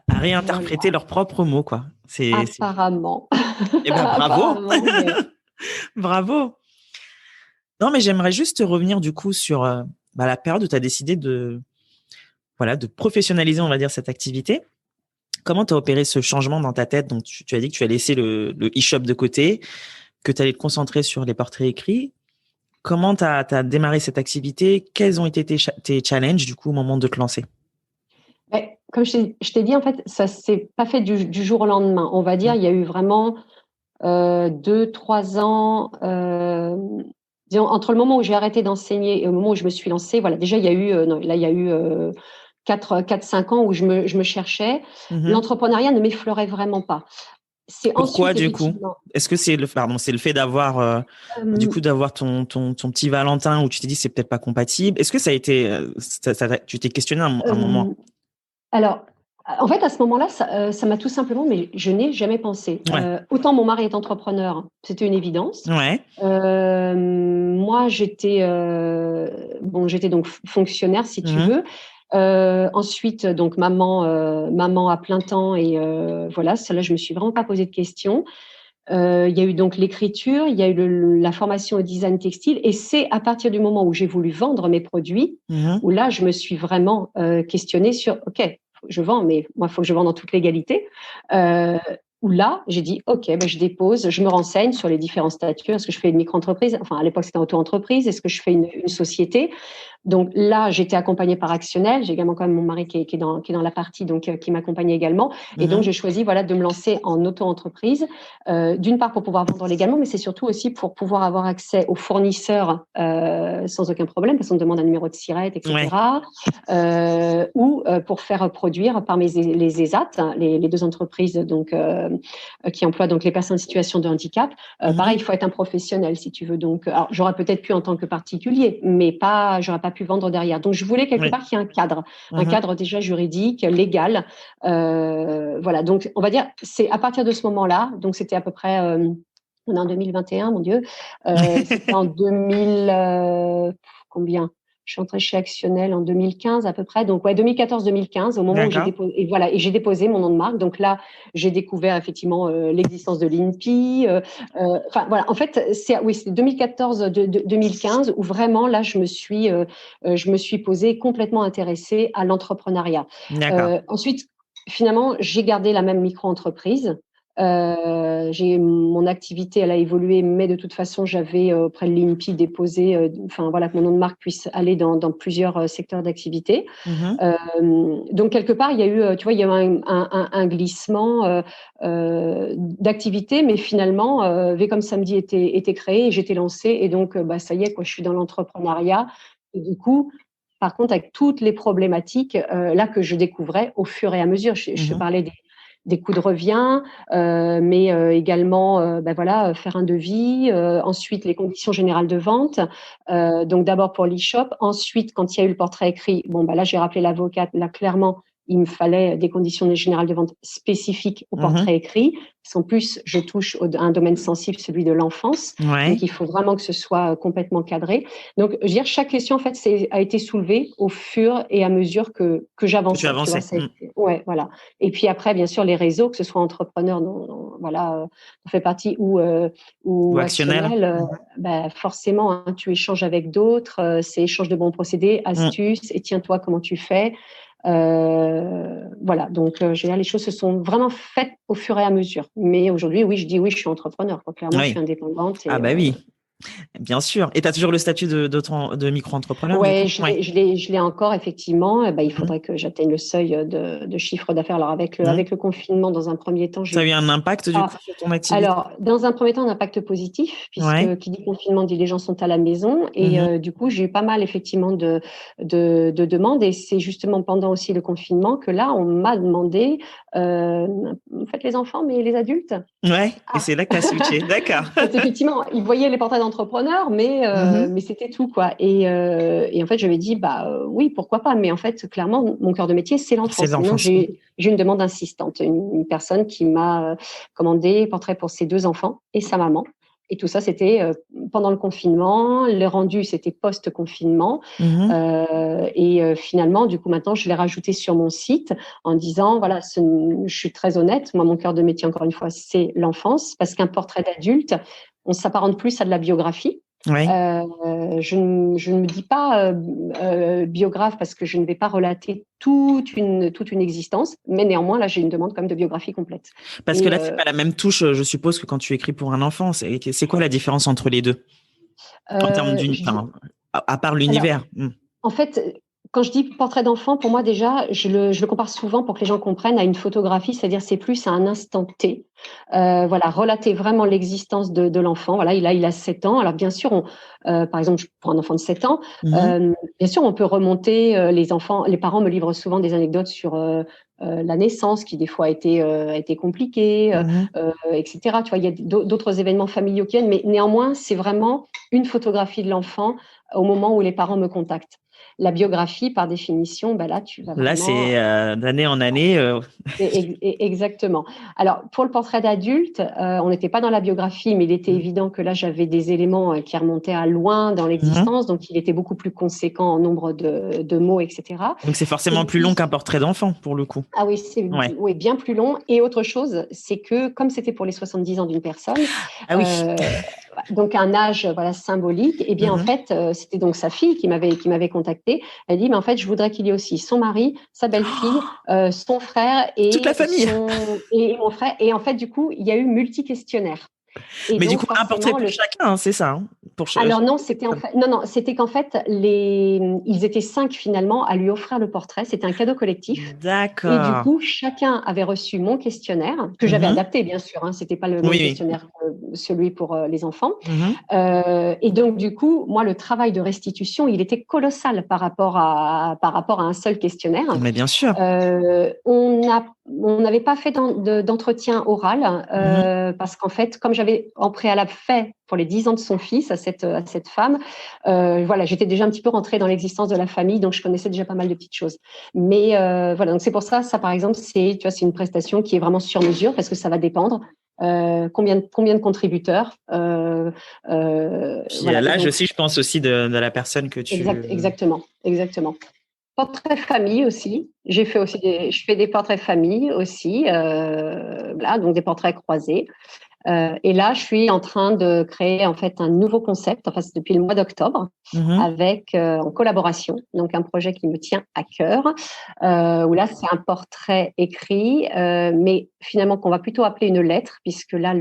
réinterpréter leurs propres mots, quoi. Apparemment. Eh ben, bravo. Bravo. Non, mais j'aimerais juste revenir du coup sur la période où tu as décidé de professionnaliser, on va dire, cette activité. Comment tu as opéré ce changement dans ta tête? Donc, tu as dit que tu as laissé le e-shop de côté, que tu allais te concentrer sur les portraits écrits. Comment tu as démarré cette activité? Quels ont été tes challenges, du coup, au moment de te lancer? Comme je t'ai dit, en fait, ça ne s'est pas fait du jour au lendemain. On va dire, il y a eu vraiment 2-3 ans, disons, entre le moment où j'ai arrêté d'enseigner et au moment où je me suis lancée. Voilà, déjà, il y a eu 4-5 ans où je me cherchais. L'entrepreneuriat ne m'effleurait vraiment pas. Pourquoi, du coup? Est-ce que c'est le fait d'avoir du coup d'avoir ton petit Valentin où tu t'es dit c'est peut-être pas compatible? Est-ce que ça a été tu t'es questionné un moment? Alors, en fait, à ce moment-là, ça m'a tout simplement, mais je n'ai jamais pensé. Autant mon mari est entrepreneur, c'était une évidence. Moi, j'étais donc fonctionnaire, si tu veux. Ensuite, donc maman à plein temps et voilà, ça là, je me suis vraiment pas posé de questions. Il y a eu donc l'écriture, il y a eu la formation au design textile, et c'est à partir du moment où j'ai voulu vendre mes produits où là, je me suis vraiment questionnée sur OK, je vends, mais moi, il faut que je vende en toute légalité. Où là, j'ai dit OK, je dépose, je me renseigne sur les différents statuts. Est-ce que je fais une micro-entreprise? Enfin, à l'époque, c'était auto-entreprise. Est-ce que je fais une société? Donc là, j'étais accompagnée par Actionnel. J'ai également quand même mon mari qui est dans la partie, donc qui m'accompagnait également. Et donc, j'ai choisi de me lancer en auto-entreprise, d'une part pour pouvoir vendre légalement, mais c'est surtout aussi pour pouvoir avoir accès aux fournisseurs sans aucun problème, parce qu'on me demande un numéro de SIRET, etc. Ou pour faire produire par les ESAT, les deux entreprises donc qui emploient donc les personnes en situation de handicap. Pareil, il faut être un professionnel si tu veux. Donc, alors, j'aurais peut-être pu en tant que particulier, mais j'aurais pas pu vendre derrière. Donc, je voulais quelque part qu'il y ait un cadre déjà juridique, légal. Voilà. Donc, on va dire, c'est à partir de ce moment-là. Donc, c'était à peu près, on est en 2021, mon Dieu. C'était en 2000, combien? Je suis entrée chez Actionnel en 2015 à peu près. Donc, 2014-2015, au moment où j'ai déposé, et j'ai déposé mon nom de marque. Donc là, j'ai découvert effectivement l'existence de l'INPI. Voilà. En fait, c'est 2014-2015 où vraiment là, je me suis posée, complètement intéressée à l'entrepreneuriat. Ensuite, finalement, j'ai gardé la même micro-entreprise. Mon activité, elle a évolué, mais de toute façon, j'avais auprès de l'INPI déposé, que mon nom de marque puisse aller dans plusieurs secteurs d'activité. Donc quelque part, il y a eu, tu vois, il y a eu un glissement d'activité, mais finalement, V comme samedi était créé et j'étais lancée, et donc ça y est, quoi, je suis dans l'entrepreneuriat. Et du coup, par contre, avec toutes les problématiques là que je découvrais au fur et à mesure, je te parlais des coûts de revient, mais également faire un devis, ensuite les conditions générales de vente, donc d'abord pour l'e-shop, ensuite quand il y a eu le portrait écrit, là j'ai rappelé l'avocate, là clairement il me fallait des conditions générales de vente spécifiques au portrait écrit. Parce qu'en plus, je touche à un domaine sensible, celui de l'enfance. Ouais. Donc, il faut vraiment que ce soit complètement cadré. Donc, je veux dire, chaque question, en fait, a été soulevée au fur et à mesure que j'avançais. Tu avançais. Ouais, voilà. Et puis après, bien sûr, les réseaux, que ce soit entrepreneurs, voilà, on fait partie ou actionnel, forcément, hein, tu échanges avec d'autres, c'est échange de bons procédés, astuces, et tiens-toi, comment tu fais. Voilà, donc les choses se sont vraiment faites au fur et à mesure. Mais aujourd'hui, oui, je suis entrepreneur. Clairement, je suis indépendante. Ah bah oui. Bien sûr. Et tu as toujours le statut de micro-entrepreneur? Oui, je l'ai encore, effectivement. Il faudrait que j'atteigne le seuil de chiffre d'affaires. Alors, avec le confinement, dans un premier temps… Ça a eu un impact, du coup, sur ton activité? Alors, dans un premier temps, un impact positif, puisque qui dit confinement dit les gens sont à la maison. Et du coup, j'ai eu pas mal, effectivement, de demandes. Et c'est justement pendant aussi le confinement que là, on m'a demandé, faites les enfants, mais les adultes. Ouais, et c'est là que tu as switché. D'accord. Effectivement, ils voyaient les portraits d'entrepreneurs, mais c'était tout, quoi. Et en fait, je lui ai dit, oui, pourquoi pas. Mais en fait, clairement, mon cœur de métier, c'est l'enfance. Maintenant, j'ai une demande insistante. Une personne qui m'a commandé portrait pour ses 2 enfants et sa maman. Et tout ça, c'était pendant le confinement. Le rendu, c'était post-confinement. Et finalement, du coup, maintenant, je l'ai rajouté sur mon site en disant, voilà, je suis très honnête. Moi, mon cœur de métier, encore une fois, c'est l'enfance. Parce qu'un portrait d'adulte, on s'apparente plus à de la biographie. Ouais. Je ne me dis pas biographe parce que je ne vais pas relater toute une existence, mais néanmoins, là, j'ai une demande quand même de biographie complète. Parce que là, c'est pas la même touche, je suppose, que quand tu écris pour un enfant. C'est quoi la différence entre les deux en termes à part l'univers? En fait, quand je dis portrait d'enfant, pour moi déjà, je le compare souvent pour que les gens comprennent à une photographie, c'est-à-dire c'est plus à un instant T. Voilà, relater vraiment l'existence de l'enfant. Voilà, il a 7 ans. Alors bien sûr, par exemple, pour un enfant de 7 ans, bien sûr, on peut remonter les parents me livrent souvent des anecdotes sur la naissance qui des fois a été compliquée, etc. Tu vois, il y a d'autres événements familiaux qui viennent, mais néanmoins, c'est vraiment une photographie de l'enfant au moment où les parents me contactent. La biographie, par définition, là, tu vas vraiment… Là, c'est d'année en année. Exactement. Alors, pour le portrait d'adulte, on n'était pas dans la biographie, mais il était évident que là, j'avais des éléments qui remontaient à loin dans l'existence, donc il était beaucoup plus conséquent en nombre de mots, etc. Donc, c'est forcément plus long qu'un portrait d'enfant, pour le coup. Ah oui, oui, bien plus long. Et autre chose, c'est que comme c'était pour les 70 ans d'une personne, donc un âge symbolique, et bien en fait, c'était donc sa fille qui m'avait contactée. Elle dit, mais en fait, je voudrais qu'il y ait aussi son mari, sa belle-fille, son frère et toute la famille et mon frère. Et en fait, du coup, il y a eu multi-questionnaires. Et mais donc, du coup, un portrait pour chacun, c'est ça Alors non, c'était qu'en fait, ils étaient 5 finalement à lui offrir le portrait. C'était un cadeau collectif. D'accord. Et du coup, chacun avait reçu mon questionnaire, que j'avais adapté, bien sûr. C'était pas le même questionnaire que celui pour les enfants. Et donc, du coup, moi, le travail de restitution, il était colossal par rapport à un seul questionnaire. Mais bien sûr. On n'avait pas fait d'entretien oral parce qu'en fait, comme j'avais en préalable fait pour les 10 ans de son fils à cette femme, j'étais déjà un petit peu rentrée dans l'existence de la famille, donc je connaissais déjà pas mal de petites choses. Mais donc c'est pour ça par exemple, c'est une prestation qui est vraiment sur mesure parce que ça va dépendre. Combien de contributeurs Puis l'âge aussi, je pense aussi de la personne que tu… Exactement. Portrait famille aussi. Je fais des portraits famille aussi, donc des portraits croisés. Et là, je suis en train de créer en fait un nouveau concept, c'est depuis le mois d'octobre, avec en collaboration, donc un projet qui me tient à cœur, où là c'est un portrait écrit, mais finalement qu'on va plutôt appeler une lettre, puisque là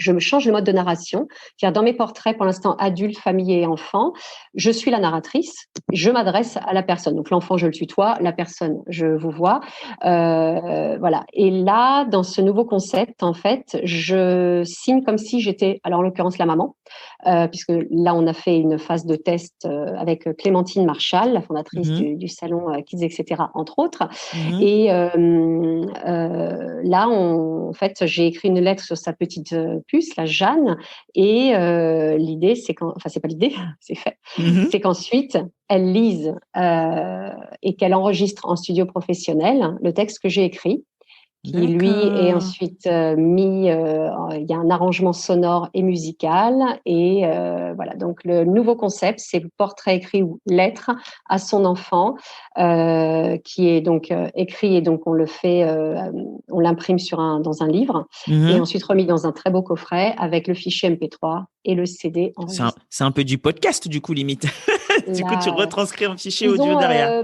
je me change le mode de narration. C'est-à-dire, dans mes portraits, pour l'instant, adultes, famille et enfants, je suis la narratrice, je m'adresse à la personne. Donc, l'enfant, je le tutoie, la personne, je vous vois. Voilà. Et là, dans ce nouveau concept, en fait, je signe comme si j'étais, alors en l'occurrence, la maman. puisque là, on a fait une phase de test avec Clémentine Marchal, la fondatrice du salon Kids, etc., entre autres. Et là, en fait, j'ai écrit une lettre sur sa petite puce, la Jeanne, et l'idée, c'est c'est pas l'idée, c'est fait, c'est qu'ensuite, elle lise et qu'elle enregistre en studio professionnel le texte que j'ai écrit, qui lui est ensuite mis, il y a un arrangement sonore et musical, et voilà, donc le nouveau concept, c'est le portrait écrit ou lettre à son enfant, qui est donc écrit, et donc on le fait, on l'imprime dans un livre, et ensuite remis dans un très beau coffret avec le fichier MP3 et le CD enregistré. C'est un peu du podcast, du coup, limite. Du coup, tu retranscris un fichier audio derrière.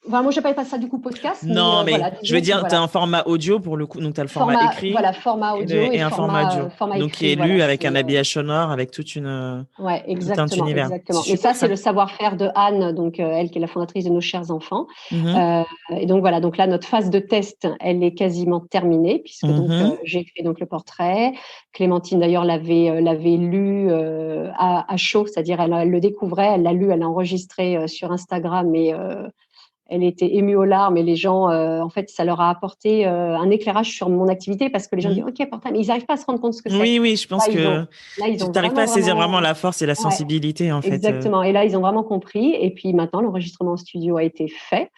Moi, je n'appelle pas ça du coup podcast. Non, mais voilà, je veux dire, tu as un format audio pour le coup, donc tu as le format écrit. Voilà, format audio et un format audio. Format donc, écrit, qui est lu avec un habillage sonore, avec tout un univers. Exactement. Et ça, c'est le savoir-faire de Anne, donc elle qui est la fondatrice de Nos Chers Enfants. Et donc voilà, donc là, notre phase de test, elle est quasiment terminée, puisque donc j'ai fait donc le portrait. Clémentine, d'ailleurs, l'avait lu à chaud, c'est-à-dire elle le découvrait, elle l'a lu, elle l'a enregistré sur Instagram, et elle était émue aux larmes, et les gens, en fait, ça leur a apporté un éclairage sur mon activité, parce que les gens disent OK, portable, mais ils n'arrivent pas à se rendre compte ce que c'est. Oui, je pense que tu n'arrives pas à saisir vraiment la force et la sensibilité, en fait. Exactement. Et là, ils ont vraiment compris. Et puis maintenant, l'enregistrement en studio a été fait.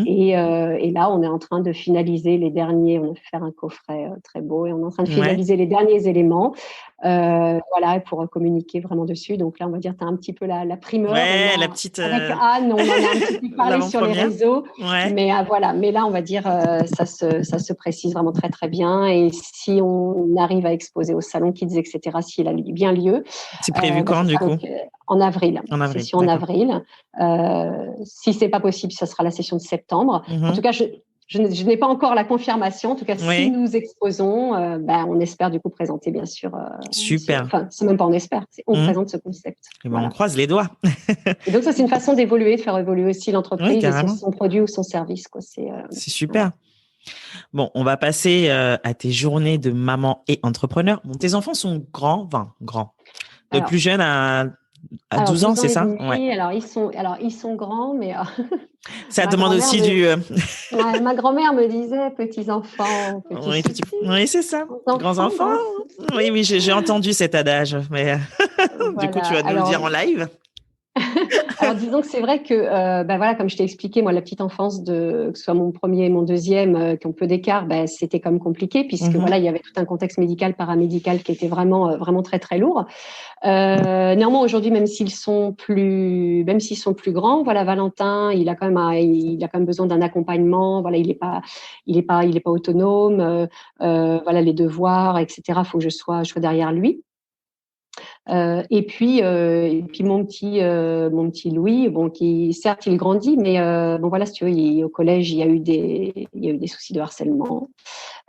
Et là, on est en train de finaliser les derniers. On a fait faire un coffret très beau, et on est en train de finaliser les derniers éléments. Voilà, pour communiquer vraiment dessus. Donc là, on va dire, tu as un petit peu la primeur. Ouais, la petite. Avec Anne, on en a un petit peu parlé sur les réseaux. Mais voilà, mais là, on va dire, ça se précise vraiment très, très bien. Et si on arrive à exposer au salon Kids, etc., s'il a bien lieu. C'est prévu quand, du coup? En avril. Session en avril. Si ce n'est pas possible, ça sera la session de septembre. En tout cas, je n'ai pas encore la confirmation. En tout cas, si nous exposons, on espère du coup présenter, bien sûr. Super. C'est même pas on espère, on présente ce concept. On croise les doigts. Et donc ça, c'est une façon d'évoluer, de faire évoluer aussi l'entreprise et son produit ou son service, quoi. C'est super. Ouais. Bon, on va passer à tes journées de maman et entrepreneur. Bon, tes enfants sont grands. Le plus jeune à 12 ans, c'est ça? Ouais. Alors, ils sont grands, mais... Ça demande aussi ma grand-mère me disait petits-enfants. Oui, c'est ça. Grands-enfants. Oui, j'ai entendu cet adage. Mais du coup, tu vas nous le dire en live. Alors, disons que c'est vrai que, voilà, comme je t'ai expliqué, moi, la petite enfance, que ce soit mon premier et mon deuxième, qui ont peu d'écart, c'était comme compliqué, puisque voilà, il y avait tout un contexte médical, paramédical, qui était vraiment, vraiment très, très lourd. Néanmoins, aujourd'hui, même s'ils sont plus grands, voilà, Valentin, il a quand même besoin d'un accompagnement. Voilà, il est pas autonome. Voilà, les devoirs, etc. Faut que je sois derrière lui. Et puis mon petit Louis, bon, qui certes il grandit, mais bon voilà, si tu veux, au collège il y a eu des soucis de harcèlement.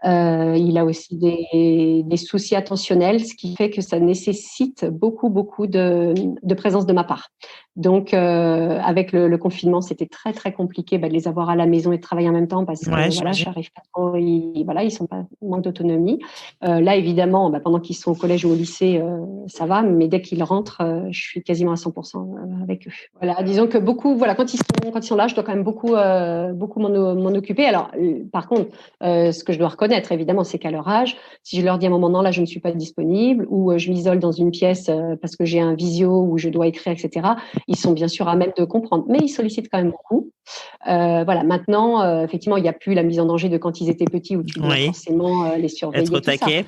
Il a aussi des soucis attentionnels, ce qui fait que ça nécessite beaucoup de présence de ma part. Donc avec le confinement, c'était très très compliqué de les avoir à la maison et de travailler en même temps, parce que voilà, j'arrive pas trop. Ils sont pas, manque d'autonomie. Là évidemment, pendant qu'ils sont au collège ou au lycée, ça va, mais dès qu'ils rentrent, je suis quasiment à 100% avec eux. Voilà, disons que quand ils sont là, je dois quand même beaucoup m'en occuper. Alors par contre, ce que je dois reconnaître évidemment, c'est qu'à leur âge, si je leur dis à un moment, non, là je ne suis pas disponible, ou je m'isole dans une pièce parce que j'ai un visio où je dois écrire, etc., ils sont bien sûr à même de comprendre, mais ils sollicitent quand même beaucoup. Voilà, maintenant, effectivement, il n'y a plus la mise en danger de quand ils étaient petits, où tu dois forcément les surveiller. Être au taquet.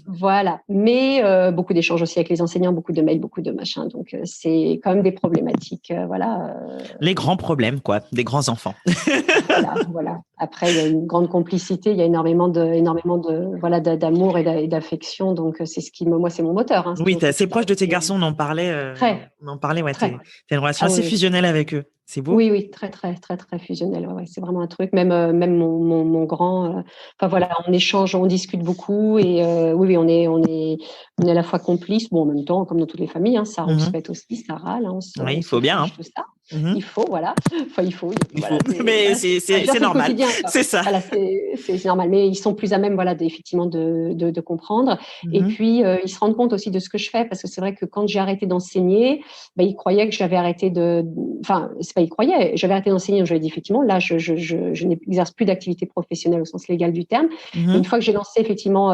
Voilà, mais beaucoup d'échanges aussi avec les enseignants, beaucoup de mails, beaucoup de machins, donc c'est quand même des problématiques. Les grands problèmes, quoi, des grands enfants. Voilà. Après, il y a une grande complicité, il y a énormément d'amour et d'affection, donc c'est moi, c'est mon moteur. Hein, oui, tu es assez proche de tes garçons, on en parlait. Ouais, tu as une relation assez fusionnelle avec eux. C'est beau. Oui, très, très, très, très fusionnel. Ouais, c'est vraiment un truc. Même mon grand. Voilà, on échange, on discute beaucoup, et oui, on est à la fois complices. Bon, en même temps, comme dans toutes les familles, ça rouspète aussi, ça râle. Oui, il faut bien. Tout ça. Il faut, voilà. Enfin, il faut. Mais c'est normal. C'est ça. Voilà, c'est normal. Mais ils sont plus à même, voilà, effectivement, de comprendre. Et puis, ils se rendent compte aussi de ce que je fais, parce que c'est vrai que quand j'ai arrêté d'enseigner, ils croyaient que j'avais arrêté enfin, c'est pas ils croyaient, j'avais arrêté d'enseigner. Donc, je leur ai dit, effectivement, là, je n'exerce plus d'activité professionnelle au sens légal du terme. Et une fois que j'ai lancé, effectivement,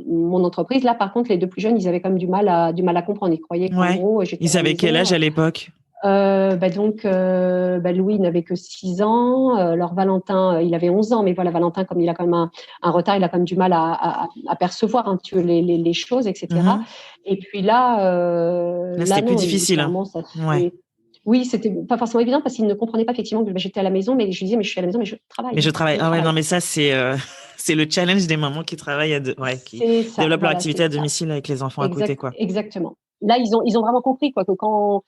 mon entreprise, là, par contre, les 2 plus jeunes, ils avaient quand même du mal à comprendre. Ils croyaient qu'en gros, j'étais Ils avaient quel âge à l'époque? Louis n'avait que 6 ans. Alors Valentin, il avait 11 ans, mais voilà, Valentin, comme il a quand même un retard, il a quand même du mal à percevoir un petit peu les choses, etc. Et puis là, c'était plus difficile. Ça fait... Oui, c'était pas forcément évident parce qu'il ne comprenait pas effectivement que j'étais à la maison, mais je lui disais, mais je suis à la maison, mais je travaille. Mais je travaille. Ah ouais, non, mais ça, c'est le challenge des mamans qui travaillent, qui développent leur activité à domicile avec les enfants à côté, quoi. Exactement. Là, ils ont vraiment compris, quoi, que quand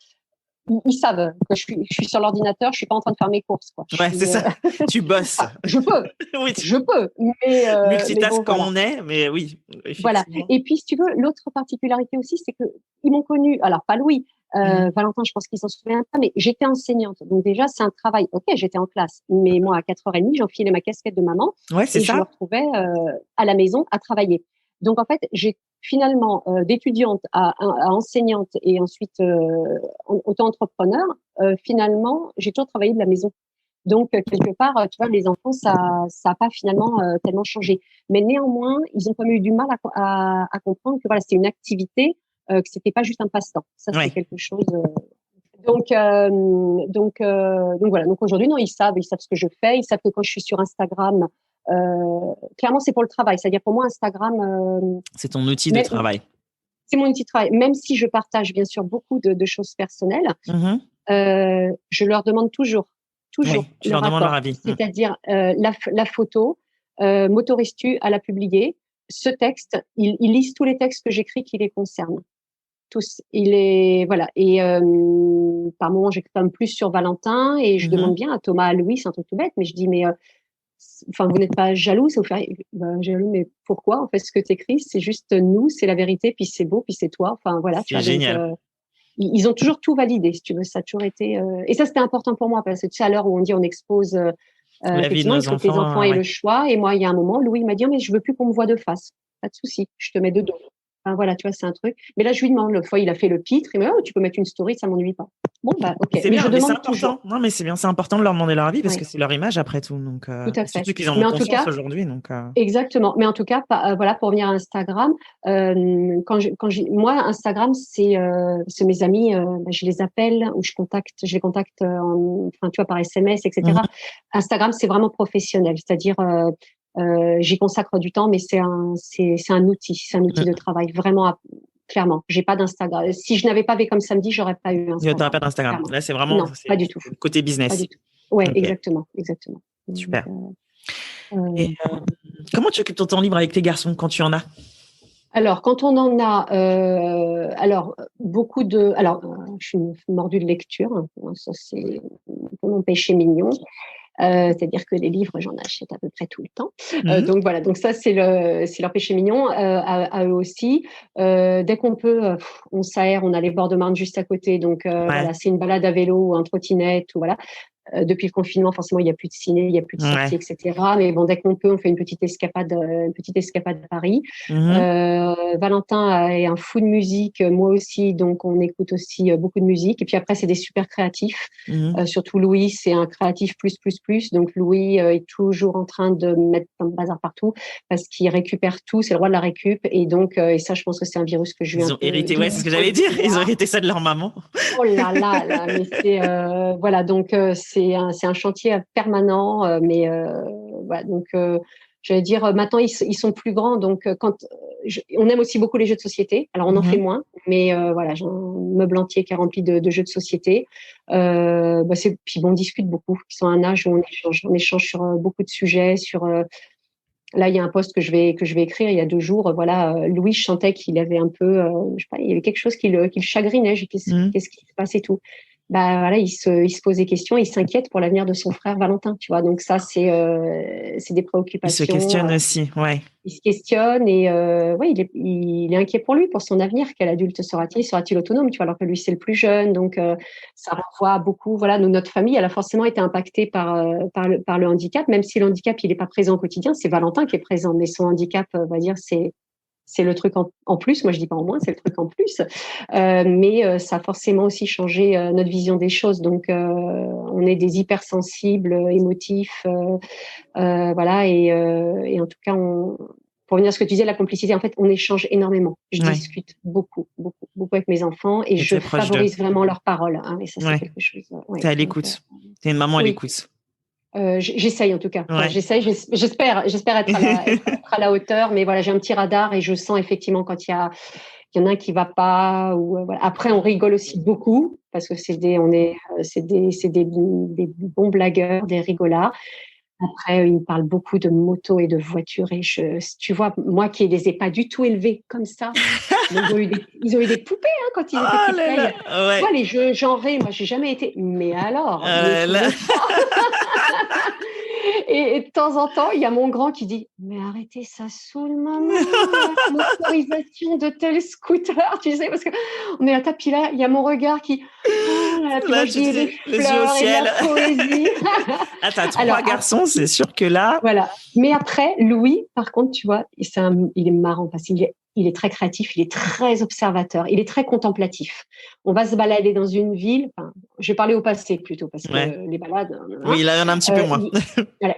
ils savent que je suis sur l'ordinateur, je suis pas en train de faire mes courses, quoi. C'est ça. Tu bosses. Je peux. Oui. Je peux. Mais multitask quand on est, mais oui. Voilà. Et puis, si tu veux, l'autre particularité aussi, c'est que ils m'ont connue. Alors pas Louis. Valentin, je pense qu'il s'en souvient pas, mais j'étais enseignante. Donc déjà, c'est un travail. Ok, j'étais en classe, mais moi, à 4h30, j'enfilais ma casquette de maman et je me retrouvais à la maison à travailler. Donc en fait, j'ai finalement d'étudiante à enseignante et ensuite auto-entrepreneur. Finalement, j'ai toujours travaillé de la maison. Donc quelque part, tu vois, les enfants, ça a pas finalement tellement changé. Mais néanmoins, ils ont quand même eu du mal à comprendre que voilà, c'était une activité. Que c'était pas juste un passe-temps. Ça, c'est quelque chose. Donc voilà. Donc aujourd'hui, non, ils savent ce que je fais. Ils savent que quand je suis sur Instagram, clairement, c'est pour le travail. C'est-à-dire pour moi, Instagram. C'est ton outil de travail. C'est mon outil de travail. Même si je partage bien sûr beaucoup de choses personnelles, je leur demande toujours. Tu leur demandes leur avis. C'est-à-dire la photo. M'autorises-tu à la publier? Ce texte, ils lisent tous les textes que j'écris qui les concernent. Tous. Il est voilà et par moments j'exclame plus sur Valentin et je demande bien à Thomas, à Louis, c'est un truc tout bête, mais je dis mais enfin vous n'êtes pas jaloux, ça vous fait jaloux, mais pourquoi en fait ce que tu écris c'est juste nous, c'est la vérité, puis c'est beau, puis c'est toi, enfin voilà. C'est génial. Donc, ils ont toujours tout validé, si tu veux, ça a toujours été et ça c'était important pour moi parce que tu sais à l'heure où on dit on expose la vie de nos enfants, les enfants aient le choix et moi il y a un moment Louis m'a dit mais je veux plus qu'on me voit de face, pas de souci, je te mets de dos. Enfin, voilà, tu vois, c'est un truc. Mais là, je lui demande, l'autre fois, il a fait le pitre. Il me dit, tu peux mettre une story, ça m'ennuie pas. Bon, ok. C'est bien, je mais c'est demande toujours. important. Non, mais c'est bien, c'est important de leur demander leur avis parce que c'est leur image après tout. Donc, tout à fait. Surtout qu'ils en ont conscience aujourd'hui. Donc, Exactement. Mais en tout cas, voilà, pour revenir à Instagram, moi, Instagram, c'est mes amis, je les appelle ou je les contacte, enfin, tu vois, par SMS, etc. Instagram, c'est vraiment professionnel. C'est-à-dire, j'y consacre du temps, mais c'est un outil, de travail vraiment. Clairement, j'ai pas d'Instagram. Si je n'avais pas fait comme samedi, j'aurais pas eu Instagram. T'aurais pas d'Instagram. Clairement. Là, c'est vraiment non, pas du tout. Côté business. Pas du tout. Ouais, okay. Exactement. Super. Et comment tu occupes ton temps libre avec tes garçons quand tu en as? Alors, quand on en a, beaucoup de. Alors, je suis une mordue de lecture. Ça, c'est mon péché mignon. C'est-à-dire que les livres, j'en achète à peu près tout le temps. Donc voilà, donc ça c'est leur péché mignon à eux aussi. Dès qu'on peut, on s'aère, on a les bords de Marne juste à côté, donc voilà, c'est une balade à vélo ou en trottinette ou voilà. Depuis le confinement, forcément, il n'y a plus de ciné, il n'y a plus de sorties, etc. Mais bon, dès qu'on peut, on fait une petite escapade à Paris. Valentin est un fou de musique, moi aussi, donc on écoute aussi beaucoup de musique. Et puis après, c'est des super créatifs. Surtout Louis, c'est un créatif plus. Donc Louis est toujours en train de mettre un bazar partout parce qu'il récupère tout, c'est le roi de la récup. Et donc, et ça, je pense que c'est un virus que je lui ai hérité. Ouais, c'est ce que j'allais dire. Ils ont hérité ça de leur maman. Oh là, mais c'est voilà, donc c'est un chantier permanent, mais voilà, donc j'allais dire maintenant ils sont plus grands, donc on aime aussi beaucoup les jeux de société. Alors on en fait moins, mais voilà, j'ai un meuble entier qui est rempli de jeux de société. Puis on discute beaucoup. Ils sont à un âge où on échange sur beaucoup de sujets, sur là, il y a un post que je vais écrire il y a 2 jours. Voilà, Louis chantait qu'il avait un peu, je sais pas, il y avait quelque chose qui le chagrinait. Qu'est-ce qui se passe et tout. bah voilà, il se pose des questions, il s'inquiète pour l'avenir de son frère Valentin, tu vois. Donc ça, c'est des Il se préoccupations. questionne aussi, ouais. Il se questionne et ouais, il est inquiet pour lui, pour son avenir. Quel adulte sera-t-il? Sera-t-il autonome, tu vois, alors que lui, c'est le plus jeune. Donc ça renvoie beaucoup. Voilà, notre famille, elle a forcément été impactée par le handicap, même si le handicap, il n'est pas présent au quotidien. C'est Valentin qui est présent, mais son handicap, on va dire, c'est le truc en plus. Moi, je dis pas en moins, c'est le truc en plus. Mais ça a forcément aussi changé notre vision des choses. Donc, on est des hypersensibles, émotifs, voilà. Et en tout cas, pour venir à ce que tu disais, la complicité, en fait, on échange énormément. Je discute beaucoup, beaucoup, beaucoup avec mes enfants et je favorise vraiment leurs paroles. Hein, et ça, c'est quelque chose. T'es à l'écoute. T'es une maman à l'écoute. J'essaye en tout cas. Enfin, j'espère être à la hauteur, mais voilà, j'ai un petit radar et je sens effectivement quand il y en a un qui va pas. Ou voilà. Après, on rigole aussi beaucoup parce que c'est des bons blagueurs, des rigolards. Après, ils me parlent beaucoup de moto et de voitures et tu vois, moi qui les ai pas du tout élevés comme ça, ils ont eu des poupées hein, quand ils étaient petits. Tu vois, les jeux genrés, moi j'ai jamais été. Mais alors, et de temps en temps, il y a mon grand qui dit mais arrêtez, ça saoule maman, la motorisation de tel scooter, tu sais, parce que on est à tapis là, il y a mon regard qui là, tu dis, les yeux au ciel. La poésie. Ah, t'as trois garçons, c'est sûr que là. Voilà. Mais après, Louis, par contre, tu vois, il est marrant parce qu'il est très créatif, il est très observateur, il est très contemplatif. On va se balader dans une ville. Enfin, je vais parler au passé plutôt parce que les balades. Oui, il y en a un petit peu moins.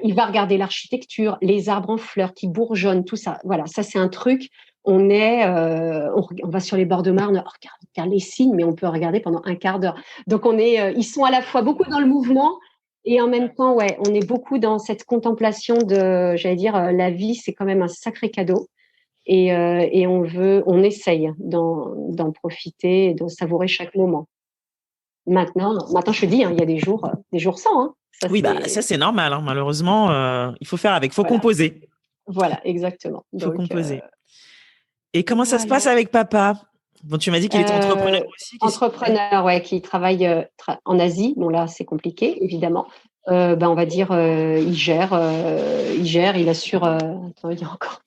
Il va regarder l'architecture, les arbres en fleurs qui bourgeonnent, tout ça. Voilà, ça c'est un truc. On va sur les bords de Marne, on regarde les signes, mais on peut regarder pendant un quart d'heure. Donc ils sont à la fois beaucoup dans le mouvement. Et en même temps, on est beaucoup dans cette contemplation j'allais dire, la vie, c'est quand même un sacré cadeau. Et on essaye d'en profiter et de savourer chaque moment. Maintenant, je te dis, il y a des jours sans. Hein. Ça c'est normal. Hein. Malheureusement, il faut faire avec. Il faut composer. Voilà, exactement. Il faut composer. Et comment ça se passe avec papa? Bon, tu m'as dit qu'il était entrepreneur aussi. Entrepreneur, qui travaille en Asie. Bon, là, c'est compliqué, évidemment. On va dire, il gère, il assure. Attends, il y a encore.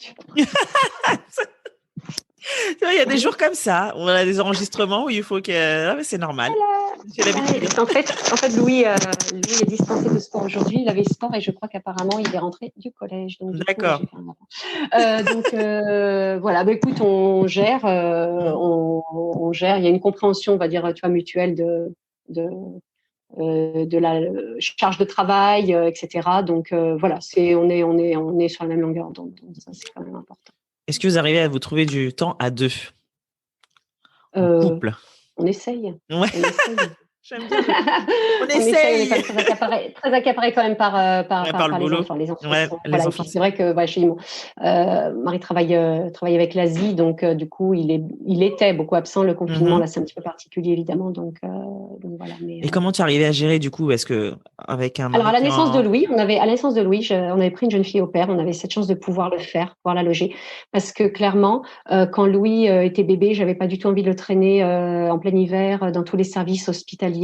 Il y a des jours comme ça, on a des enregistrements où il faut que. C'est normal. J'ai l'habitude. En fait, Louis est dispensé de sport aujourd'hui. Il avait sport et je crois qu'apparemment, il est rentré du collège. Donc, d'accord. Voilà. Écoute, on gère. On gère. Il y a une compréhension, on va dire, tu vois, mutuelle de la charge de travail, etc. Donc voilà, on est sur la même longueur d'onde. Donc ça, c'est quand même important. Est-ce que vous arrivez à vous trouver du temps à deux? Couple. On essaye. Ouais. J'aime bien. On essaye. Très accaparé quand même par le boulot. Les enfants. C'est vrai que chez mon mari travaille avec l'Asie, donc du coup il était beaucoup absent. Le confinement là, c'est un petit peu particulier évidemment. Donc voilà. Et comment tu arrivais à gérer du coup? Est-ce que avec un alors à la naissance de Louis, on avait pris une jeune fille au père. On avait cette chance de pouvoir le faire, pouvoir la loger, parce que clairement quand Louis était bébé, j'avais pas du tout envie de le traîner en plein hiver dans tous les services hospitaliers.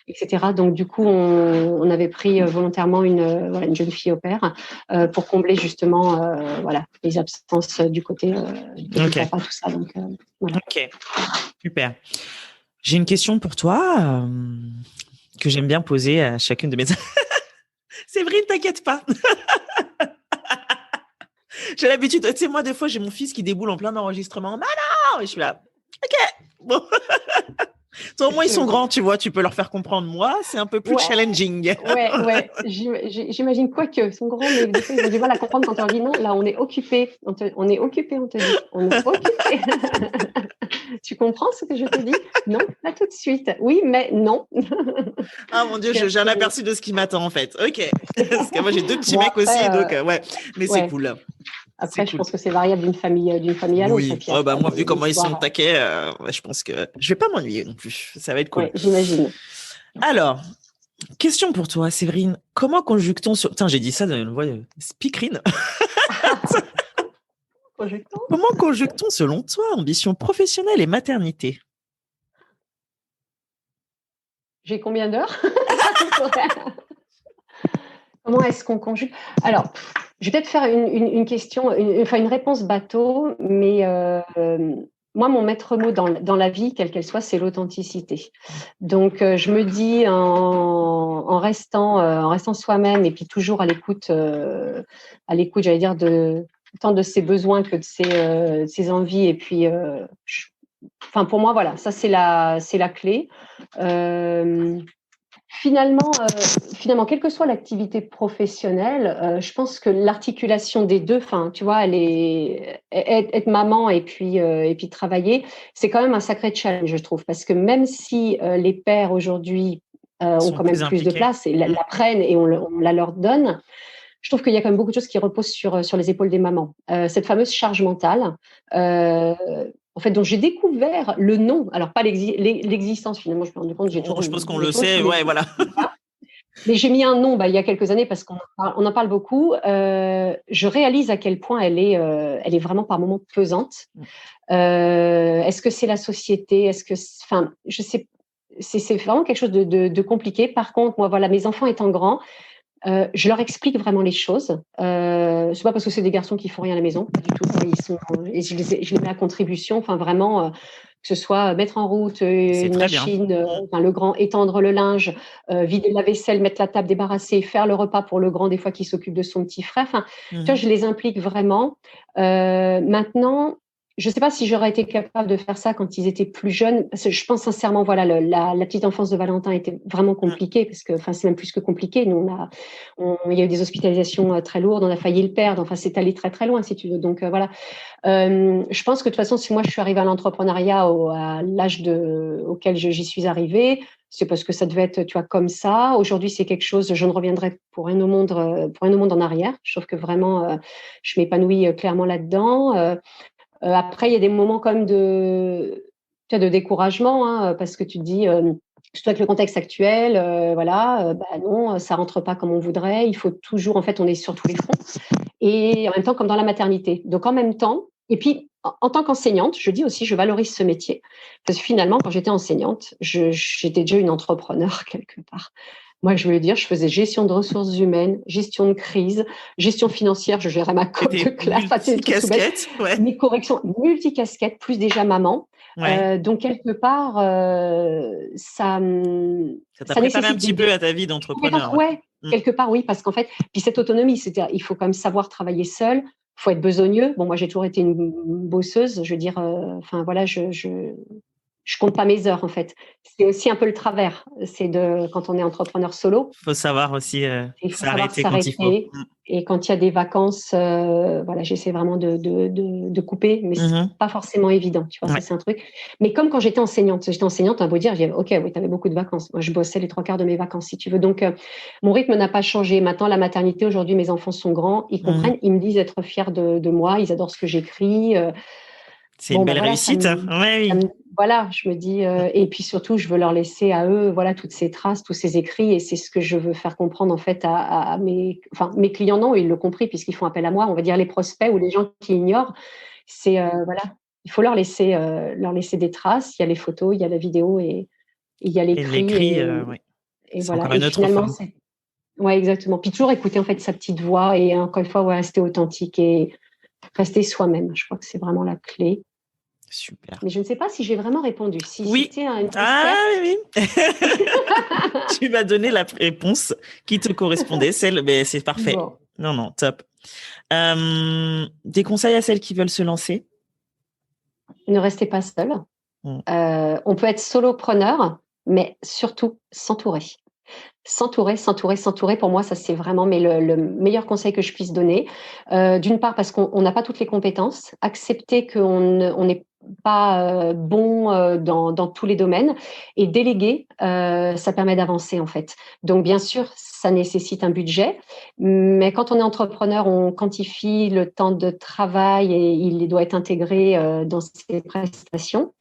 Etc. Donc du coup, on avait pris volontairement une jeune fille au père pour combler justement les absences du côté papa, tout ça. Donc, voilà. Ok, super. J'ai une question pour toi que j'aime bien poser à chacune de mes. Séverine, t'inquiète pas. J'ai l'habitude. Tu sais, moi des fois, j'ai mon fils qui déboule en plein enregistrement. Non, non, et je suis là. Ok, bon. Au moins, ils sont grands, tu vois, tu peux leur faire comprendre. Moi, c'est un peu plus challenging. Ouais. J'imagine quoique, ils sont grands, mais des fois, ils ont du mal à comprendre quand on leur dit non, là, on est occupé. On te dit. On est occupé. Tu comprends ce que je te dis? Non, pas tout de suite. Oui, mais non. Ah mon Dieu, j'ai un aperçu de ce qui m'attend, en fait. Ok. Parce que moi, j'ai deux petits mecs aussi, donc mais c'est cool. Après, je pense que c'est variable d'une famille à l'autre. Oui. Moi, vu comment ils sont taqués, je pense que je vais pas m'ennuyer non plus. Ça va être cool. Ouais, j'imagine. Alors, question pour toi, Séverine. Comment conjugue-t-on sur... Tiens, j'ai dit ça dans une voix speakerine. Comment conjugue-t-on, selon toi, ambition professionnelle et maternité? J'ai combien d'heures? Comment est-ce qu'on conjugue? Alors, je vais peut-être faire une question, une réponse bateau, mais moi, mon maître mot dans la vie, quelle qu'elle soit, c'est l'authenticité. Donc, je me dis en restant soi-même et puis toujours à l'écoute, j'allais dire, tant de ses besoins que de ses envies. Et puis, pour moi, voilà, ça, c'est la clé. Finalement, quelle que soit l'activité professionnelle, je pense que l'articulation des deux, tu vois, être maman et puis travailler, c'est quand même un sacré challenge, je trouve, parce que même si les pères aujourd'hui ont quand même plus de place et la prennent et on la leur donne, je trouve qu'il y a quand même beaucoup de choses qui reposent sur les épaules des mamans. Cette fameuse charge mentale, en fait, dont j'ai découvert le nom, alors pas l'existence, finalement, je me suis rendu compte que j'ai toujours. Je pense qu'on le sait, ouais, voilà. Mais j'ai mis un nom il y a quelques années parce qu'on en parle beaucoup. Je réalise à quel point elle est vraiment par moments pesante. Est-ce que c'est la société? Est-ce que, je sais, c'est vraiment quelque chose de compliqué. Par contre, moi, voilà, mes enfants étant grands, je leur explique vraiment les choses. C'est pas parce que c'est des garçons qui font rien à la maison, pas du tout. Et je les mets à contribution. Vraiment, que ce soit mettre en route une machine, le grand étendre le linge, vider la vaisselle, mettre la table, débarrasser, faire le repas pour le grand des fois qui s'occupe de son petit frère. Tu vois, je les implique vraiment. Maintenant, je ne sais pas si j'aurais été capable de faire ça quand ils étaient plus jeunes. Parce que je pense sincèrement, voilà, la petite enfance de Valentin était vraiment compliquée parce que, c'est même plus que compliqué. Nous, il y a eu des hospitalisations très lourdes, on a failli le perdre. C'est allé très très loin, si tu veux. Donc voilà. Je pense que de toute façon, si moi je suis arrivée à l'entrepreneuriat à l'âge auquel j'y suis arrivée, c'est parce que ça devait être, tu vois, comme ça. Aujourd'hui, c'est quelque chose. Je ne reviendrai pour rien au monde en arrière. Je trouve que vraiment, je m'épanouis clairement là-dedans. Après, il y a des moments quand même de découragement, parce que tu te dis, surtout avec le contexte actuel, non, ça rentre pas comme on voudrait. Il faut toujours, en fait, on est sur tous les fronts. Et en même temps, comme dans la maternité. Donc, en même temps, et puis, en tant qu'enseignante, je dis aussi, je valorise ce métier. Parce que finalement, quand j'étais enseignante, j'étais déjà une entrepreneure quelque part. Moi, je voulais dire, je faisais gestion de ressources humaines, gestion de crise, gestion financière, je gérais ma cote de classe, multicasquette, ouais. Mes corrections, multicasquette, plus déjà maman. Ouais. Donc, quelque part, ça t'a préparé un petit peu à ta vie d'entrepreneur. Ouais, quelque part, oui, parce qu'en fait, puis cette autonomie, c'est-à-dire, il faut quand même savoir travailler seul, il faut être besogneux. Bon, moi, j'ai toujours été une bosseuse, je veux dire, je compte pas mes heures, en fait. C'est aussi un peu le travers. C'est quand on est entrepreneur solo. Il faut savoir aussi s'arrêter quand il faut. Et quand il y a des vacances, j'essaie vraiment de couper, mais c'est pas forcément évident. Tu vois, ça, c'est un truc. Mais comme quand j'étais enseignante, on a beau dire, ok, oui, tu avais beaucoup de vacances. Moi, je bossais les 3/4 de mes vacances, si tu veux. Donc, mon rythme n'a pas changé. Maintenant, la maternité, aujourd'hui, mes enfants sont grands, ils comprennent, ils me disent être fiers de moi, ils adorent ce que j'écris. C'est une belle réussite. Je me dis, et puis surtout, je veux leur laisser à eux, toutes ces traces, tous ces écrits, et c'est ce que je veux faire comprendre en fait à mes clients. Non, ils l'ont compris puisqu'ils font appel à moi. On va dire les prospects ou les gens qui ignorent. C'est il faut leur laisser des traces. Il y a les photos, il y a la vidéo et il y a l'écrit. Et voilà. Et finalement, exactement. Puis toujours écouter en fait sa petite voix et encore une fois, rester authentique et rester soi-même. Je crois que c'est vraiment la clé. Super. Mais je ne sais pas si j'ai vraiment répondu. Oui. Oui. Tu m'as donné la réponse qui te correspondait. Mais c'est parfait. Bon. Non, top. Des conseils à celles qui veulent se lancer? Ne restez pas seul. On peut être solopreneur, mais surtout s'entourer. S'entourer. Pour moi, ça, c'est vraiment le meilleur conseil que je puisse donner. D'une part, parce qu'on n'a pas toutes les compétences. Accepter qu'on n'est pas bon dans tous les domaines. Et déléguer, ça permet d'avancer, en fait. Donc, bien sûr, ça nécessite un budget. Mais quand on est entrepreneur, on quantifie le temps de travail et il doit être intégré dans ses prestations.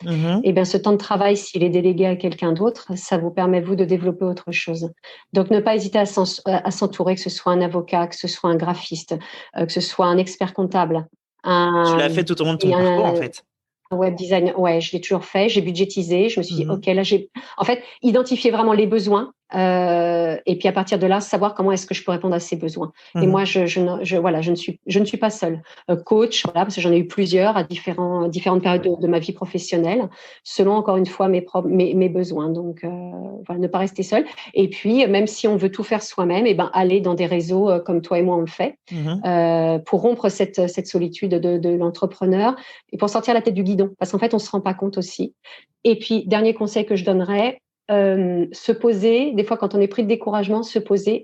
Et bien, ce temps de travail, s'il est délégué à quelqu'un d'autre, ça vous permet, vous, de développer autre chose. Donc, ne pas hésiter à s'entourer, que ce soit un avocat, que ce soit un graphiste, que ce soit un expert comptable. Tu l'as fait tout au long de ton parcours, en fait. Web design, ouais, je l'ai toujours fait. J'ai budgétisé. Je me suis dit, OK, là, en fait, identifié vraiment les besoins. Et puis à partir de là, savoir comment est-ce que je peux répondre à ces besoins. Et moi, je ne suis pas seule. Coach, voilà, parce que j'en ai eu plusieurs à différentes périodes de ma vie professionnelle, selon encore une fois mes besoins. Donc, voilà, ne pas rester seule. Et puis, même si on veut tout faire soi-même, aller dans des réseaux comme toi et moi on le fait, pour rompre cette solitude de l'entrepreneur et pour sortir la tête du guidon, parce qu'en fait, on se rend pas compte aussi. Et puis, dernier conseil que je donnerais. Se poser, des fois quand on est pris de découragement, se poser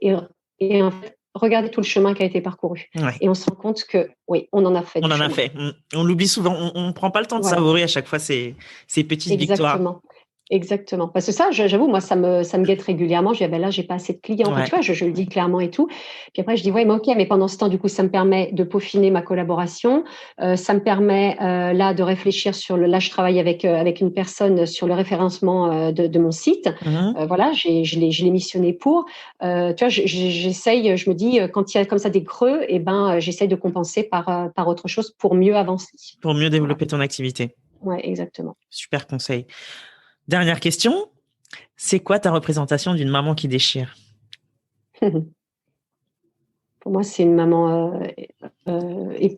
et en fait, regarder tout le chemin qui a été parcouru. Ouais. Et on se rend compte que oui, on en a fait. On en a fait. On l'oublie souvent. On ne prend pas le temps de savourer à chaque fois ces petites victoires. Exactement. Parce que ça, j'avoue, moi, ça me guette régulièrement. Je dis, là, j'ai pas assez de clients. Ouais. Tu vois, je le dis clairement et tout. Puis après, je dis, ouais, mais OK, mais pendant ce temps, du coup, ça me permet de peaufiner ma collaboration. Ça me permet, là, de réfléchir là, je travaille avec une personne sur le référencement de mon site. Voilà, je l'ai missionné pour. Tu vois, j'essaye, je me dis, quand il y a comme ça des creux, j'essaye de compenser par autre chose pour mieux avancer. Pour mieux développer ton activité. Ouais, exactement. Super conseil. Dernière question, c'est quoi ta représentation d'une maman qui déchire? Pour moi, c'est une maman tout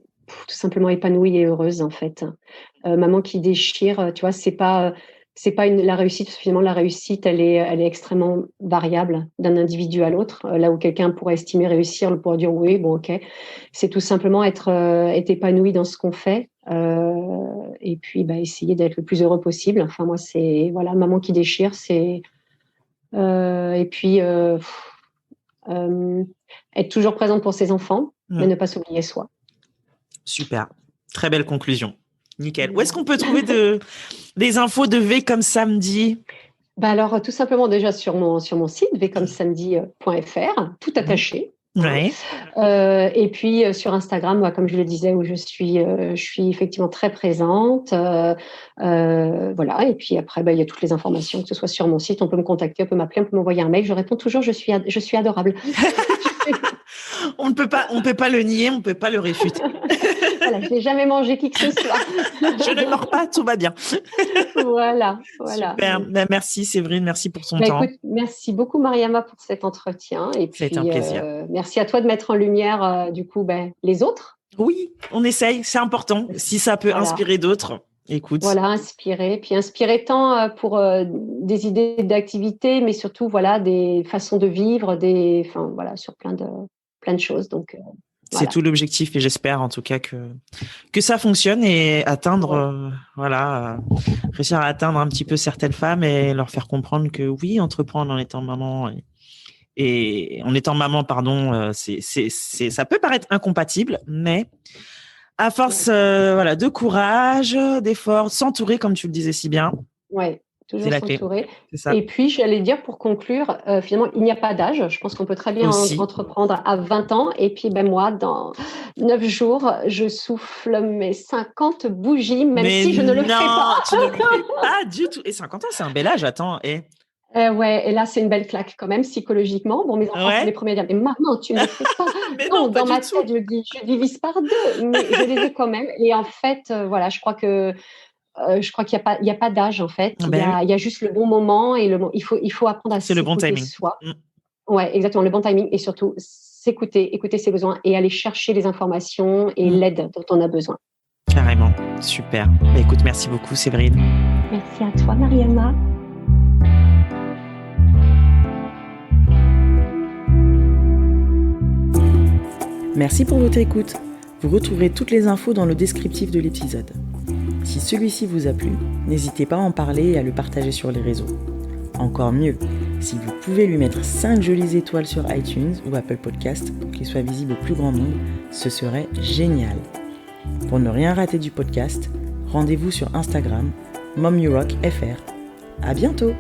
simplement épanouie et heureuse en fait. Maman qui déchire, tu vois, c'est pas la réussite. Finalement, la réussite, elle est extrêmement variable d'un individu à l'autre. Là où quelqu'un pourrait estimer réussir, pour dire oui, bon, ok, c'est tout simplement être épanoui dans ce qu'on fait. Et puis essayer d'être le plus heureux possible. Enfin moi c'est voilà, maman qui déchire, c'est et puis être toujours présente pour ses enfants, mais ne pas s'oublier soi. Super, très belle conclusion, nickel. Où est-ce qu'on peut trouver des infos de V comme samedi? Alors tout simplement déjà sur mon site vcommesamedi.fr, tout attaché. Ouais. Et puis sur Instagram, moi, comme je le disais, où je suis effectivement très présente. Voilà. Et puis après, il y a toutes les informations, que ce soit sur mon site, on peut me contacter, on peut m'appeler, on peut m'envoyer un mail. Je réponds toujours, je suis adorable. On ne peut pas le nier, on ne peut pas le réfuter. Voilà, je n'ai jamais mangé qui que ce soit. Je ne mords pas, tout va bien. Voilà. Super. Merci Séverine, merci pour ton temps. Écoute, merci beaucoup Mariama pour cet entretien. Et puis, c'est un plaisir. Merci à toi de mettre en lumière du coup les autres. Oui, on essaye, c'est important. Si ça peut inspirer d'autres, écoute. Voilà, inspirer tant pour des idées d'activité, mais surtout des façons de vivre, sur plein de choses. Donc c'est tout l'objectif et j'espère en tout cas que ça fonctionne et atteindre réussir à atteindre un petit peu certaines femmes et leur faire comprendre que oui, entreprendre en étant maman et en étant maman, ça peut paraître incompatible, mais à force de courage, d'efforts, s'entourer comme tu le disais si bien. Ouais. Toujours s'entourer. C'est ça. Et puis, j'allais dire pour conclure, finalement, il n'y a pas d'âge. Je pense qu'on peut très bien entreprendre à 20 ans. Et puis, moi, dans 9 jours, je souffle mes 50 bougies, même si je ne le fais pas. Tu ne le fais pas du tout. Et 50 ans, c'est un bel âge. Attends. Et là, c'est une belle claque quand même, psychologiquement. Bon, mes enfants sont les premiers à dire, mais maman, tu ne le fais pas. non, dans ma tête, je divise par 2, mais je les ai quand même. Et en fait, je crois qu'il n'y a pas d'âge en fait. Il y a juste le bon moment et il faut apprendre à s'écouter. C'est le bon timing. Soi. Ouais, exactement, le bon timing et surtout écouter ses besoins et aller chercher les informations et l'aide dont on a besoin. Carrément, super. Écoute, merci beaucoup Séverine. Merci à toi Mariama. Merci pour votre écoute. Vous retrouverez toutes les infos dans le descriptif de l'épisode. Si celui-ci vous a plu, n'hésitez pas à en parler et à le partager sur les réseaux. Encore mieux, si vous pouvez lui mettre 5 jolies étoiles sur iTunes ou Apple Podcast pour qu'il soit visible au plus grand nombre, ce serait génial. Pour ne rien rater du podcast, rendez-vous sur Instagram, mommyrockfr. À bientôt!